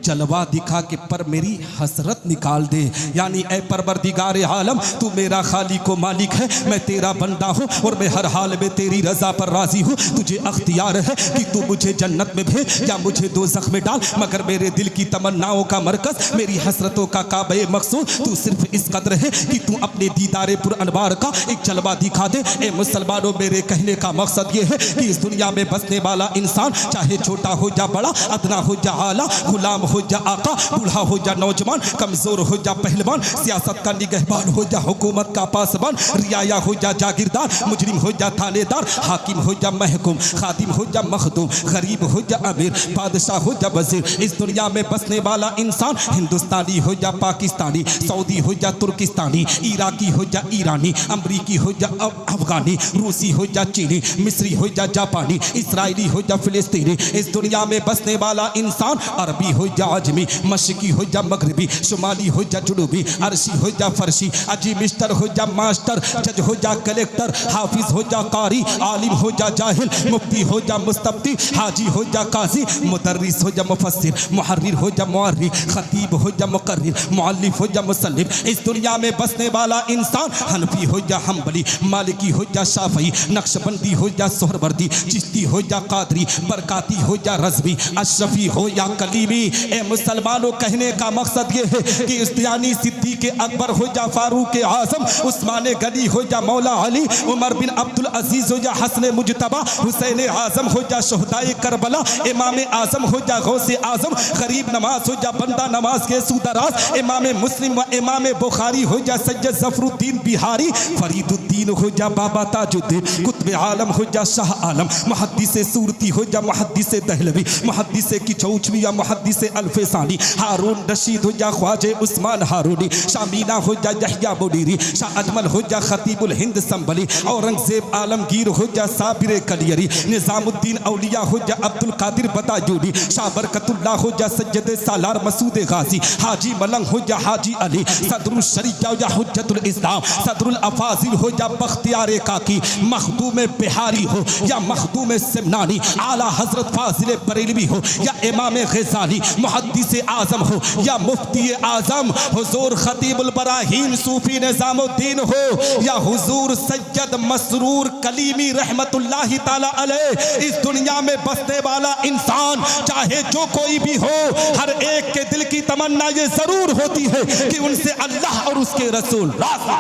जलवा दिखा के पर मेरी हसरत निकाल दे। यानी ऐ परवरदिगार आलम तू मेरा खालिक व मालिक है, मैं तेरा बंदा हूँ और मैं हर हाल में तेरी रजा पर राजी हूँ। तुझे अख्तियार है कि तू मुझे जन्नत में भेज या मुझे दोज़ख में डाल, मगर मेरे दिल की तमन्नाओं का मरकज मेरी हसरतों का काबे मकसूद तू सिर्फ इस कदर है कि तू अपने दीदारे पुर अनवार का एक जलवा दिखा दे। ए मुसलमानों, मेरे कहने का मकसद ये है कि इस दुनिया में बसने वाला इंसान चाहे छोटा हो या बड़ा, अदना हो या आला, गुलाम हो या आका, बूढ़ा हो या नौजवान, कमजोर हो या पहलवान, सियासत का निगहबान हो या हुकूमत का पासबान, रियाया हो या जागीरदार, मुजरिम हो या थानेदार, हाकिम हो या महकुम, खादिम हो या मखदूम, गरीब हो या अमीर, बादशाह हो या वजीर, इस दुनिया में बसने वाला इंसान हिंदुस्तानी हो या पाकिस्तानी, सऊदी हो या तुर्किस्तानी, इराकी हो या ईरानी, अमरीकी हो या अफगानी, रूसी हो या चीनी, मिस्री हो या जापानी, इसराइली हो या फिलिस्तीनी, इस दुनिया में बसने वाला इंसान अरबी हो या आजमी, मशरकी हो या मगरबी, शुमाली हो या जुनूबी, अरशी हो या फरशी, अजी मिस्टर हो या मास्टर, जज हो या कलेक्टर, हाफिज हो या कारी, आलिम हो या जाहिल, मुफ्ती हो या मुस्तफ्ती, हाजी हो या काजी, मुदर्रिस हो या मुफस्सिर, मुहर्रिर हो या मुअर्री, खतीब हो या मुकर्रिर, मुअल्लिफ हो या मुसन्निफ, इस दुनिया में बसने वाला इंसान हनफी हो या हम्बली, मालिकी हो या शाफई, नक्शबंदी हो या सोहरवर्दी, चिश्ती हो या कादरी, बरकाती हो या रज़वी, अशरफी हो या कलीमी, ए मुसलमानों, कहने का मकसद ये है कि इस्तियानी सिद्दीक़ अकबर हो जा, फारूक आज़म, उस्मान गनी हो जा, मौला अली, उमर बिन अब्दुल अजीज हो जा, हसन मुजतबा, हुसैन आज़म हो जा, शहदाए करबला, इमाम आज़म हो जा, गौसे आज़म, गरीब नवाज हो जा, बंदा नवाज के सूदराज, इमाम मुस्लिम व इमाम बुखारी हो जा, सैयद ज़फरुद्दीन बिहारी, फरीदुद्दीन हो जा, बाबा ताजुद्दीन, कुतुब आलम हो जा, शाह आलम, मुहद्दिस सूरती हो जा, मुहद्दिस दहलवी, मुहद्दिस किचौचवी या मुहद्दिस अल्फसानी, हारून रशीद हो जा, ख्वाजे उस्मान हारूनी, शामीना हो जा, यहया मुनीरी, शाह अजमल हो जा, खतीबुल हिंद संभली, औरंगजेब आलमगीर हो जा, साबिर कलियरी, निजामुद्दीन औलिया हो जा, अब्दुल कादिर बदायूनी, शाह बरकतुल्लाह हो जा, सज्जद सालार मसूद गाजी, हाजी मलंग हो जा, हाजी अली, सदरुल शरीया या हुज्जतुल इस्लाम, सदरुल अफाजिल हो जा, बख्तियार काकी, मखदूम बिहारी हो या मखदूम सिमनानी, आला हजरत फाजिल बरेलवी हो या इमाम गज़ाली, मुहद्दिस आज़म हो या मुफ्ती आज़म, हुजूर खतीबुल बराहीन सूफी निज़ामुद्दीन हो या हुजूर सैयद मसरूर कलीमी रहमतुल्लाहि ताला अलैह, इस दुनिया में बसने वाला इंसान चाहे जो कोई भी हो, हर एक के दिल की तमन्ना ये जरूर होती है कि उनसे अल्लाह और उसके रसूल राज़ी।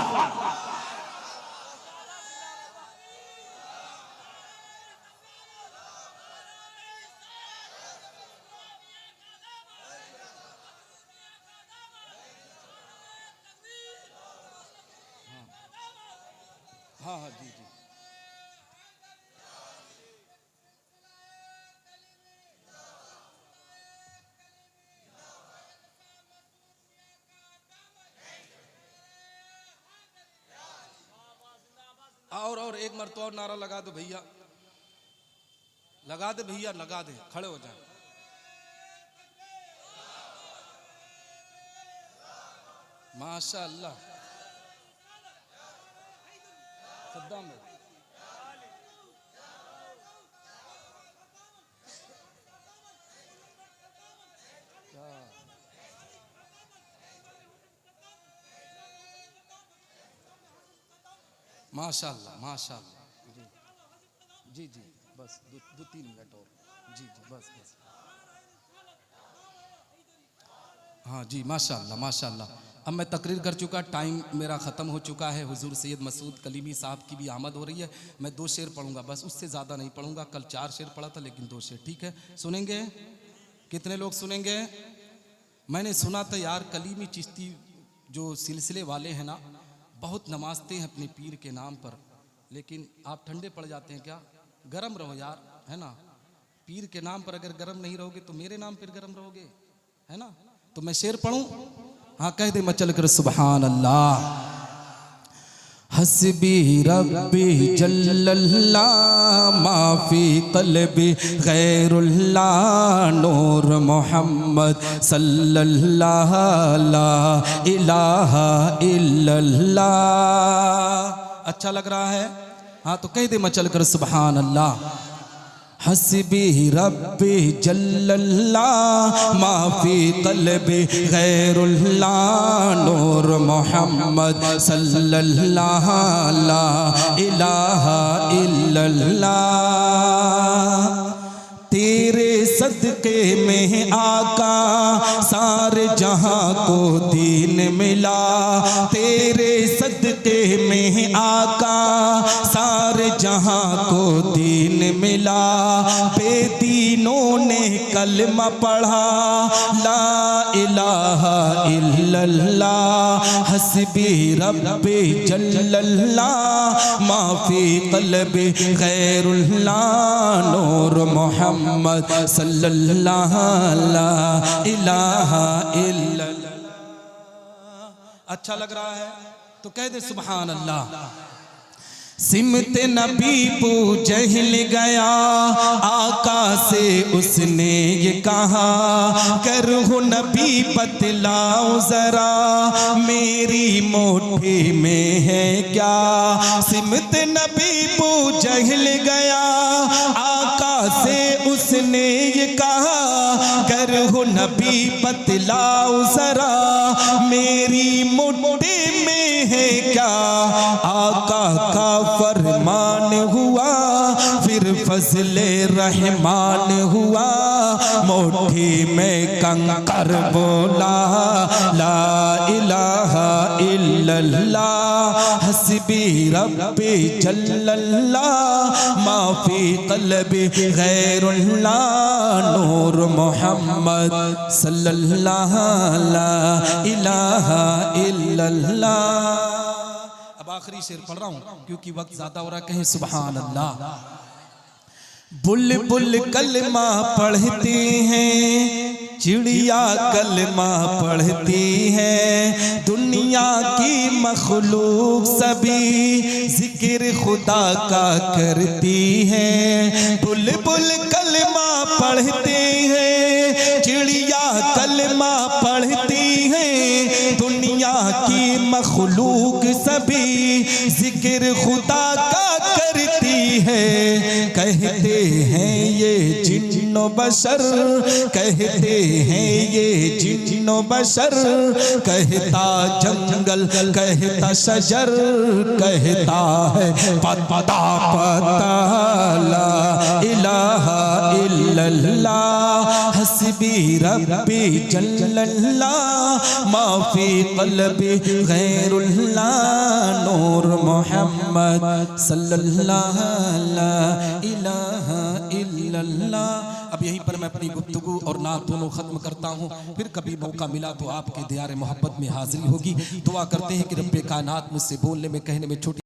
हाँ हाँ जी जी। और एक मरतबा और नारा लगा दो भैया, लगा दे भैया, लगा दे, खड़े हो जाए। माशा अल्लाह, सद्दाम भाई, माशाअल्लाह माशाअल्लाह, जी जी, बस दो 3 मिनट और, जी जी, बस बस, हाँ जी, माशाअल्लाह माशाअल्लाह। अब मैं तकरीर कर चुका, टाइम मेरा ख़त्म हो चुका है। हुजूर सैयद मसूद कलीमी साहब की भी आमद हो रही है। मैं 2 शेर पढ़ूंगा, बस उससे ज़्यादा नहीं पढ़ूंगा। कल 4 शेर पढ़ा था, लेकिन 2 शेर, ठीक है? सुनेंगे? कितने लोग सुनेंगे? मैंने सुना था यार, कलीमी चिश्ती जो सिलसिले वाले हैं ना, बहुत नमाजते हैं अपने पीर के नाम पर, लेकिन आप ठंडे पड़ जाते हैं क्या? गरम रहो यार, है ना? पीर के नाम पर अगर गरम नहीं रहोगे तो मेरे नाम पर गरम रहोगे, है ना? तो मैं शेर पढ़ूं? हाँ, कह दे मचल कर सुभान अल्लाह। हस्बी रब्बी जल्लल्लाह माफी कल्बी गैरुल्लाह, नूर मोहम्मद सल्लल्लाहु ला इलाहा इल्लल्लाह। अच्छा लग रहा है? हाँ, तो कह दे मचल कर सुभान अल्लाह। हस्बी रब्बी जल्लल्लाह माफी कल्बी गैरुल्लाह, नूर मोहम्मद सल्लल्लाहु ला इलाहा इल्लल्लाह। तेरे सदके में आका सारे जहां को दीन मिला, तेरे सदके में आका सारे जहां को दीन मिला। बेदीनों ने कलमा पढ़ा ला इलाहा इल्लल्लाह। हस्बी रब्बी जल्लल्लाह माफी कल्बी गैरुल्लाह, नूर मोहम्मद सल्लल्लाहु ला इलाहा इल्लल्लाह। अच्छा लग रहा है? तो कह दे सुभान अल्लाह। सिमत नबी पूजहल गया, आका से उसने ये कहा, करहु नबी बतलाओ जरा, मेरी मोटी में है क्या? सिमत नबी पूजहल गया, आका से उसने ये कहा, करहु नबी बतलाओ जरा, मेरी मोटी में है क्या? आका का फरमान हुआ, फिर फिर फजले रहमान हुआ, मुट्ठी में कंकर बोला ला इलाहा इल्लल्लाह हस्बी रब्बी जल्लल्लाह माफी क़ल्बी गैरुल्लाह नूर मोहम्मद सल्लल्लाहु ला इलाहा इल्लल्लाह। अब आखिरी शेर पढ़ रहा हूं क्योंकि वक्त ज्यादा हो रहा है, कहें सुभान अल्लाह। बुलबुल कलमा पढ़ती हैं, चिड़िया कलमा पढ़ती है, दुनिया की मखलूक सभी जिक्र खुदा का करती है। बुलबुल कलमा पढ़ते हैं, चिड़िया कलमा पढ़ती है, दुनिया की मखलूक सभी जिक्र खुदा का करती है। कहते हैं ये जिन्नो बशर, कहते हैं ये जिन्नो बशर, कहता जंगल कहता शजर, कहता है पता पता ला इलाहा इल्लल्लाह हस्बी रब्बी जल्लल्लाह माफी क़ल्बी गैरुल्लाह नूर मोहम्मद सल्लल्लाहु ला इलाहा इल्लल्लाह। अब यहीं पर मैं अपनी गुफ्तगू और नात दोनों खत्म करता हूँ, फिर कभी मौका मिला तो आपके दियारे मोहब्बत में हाजिरी होगी। दुआ करते हैं कि रब्बे कायनात मुझसे बोलने में कहने में छोटी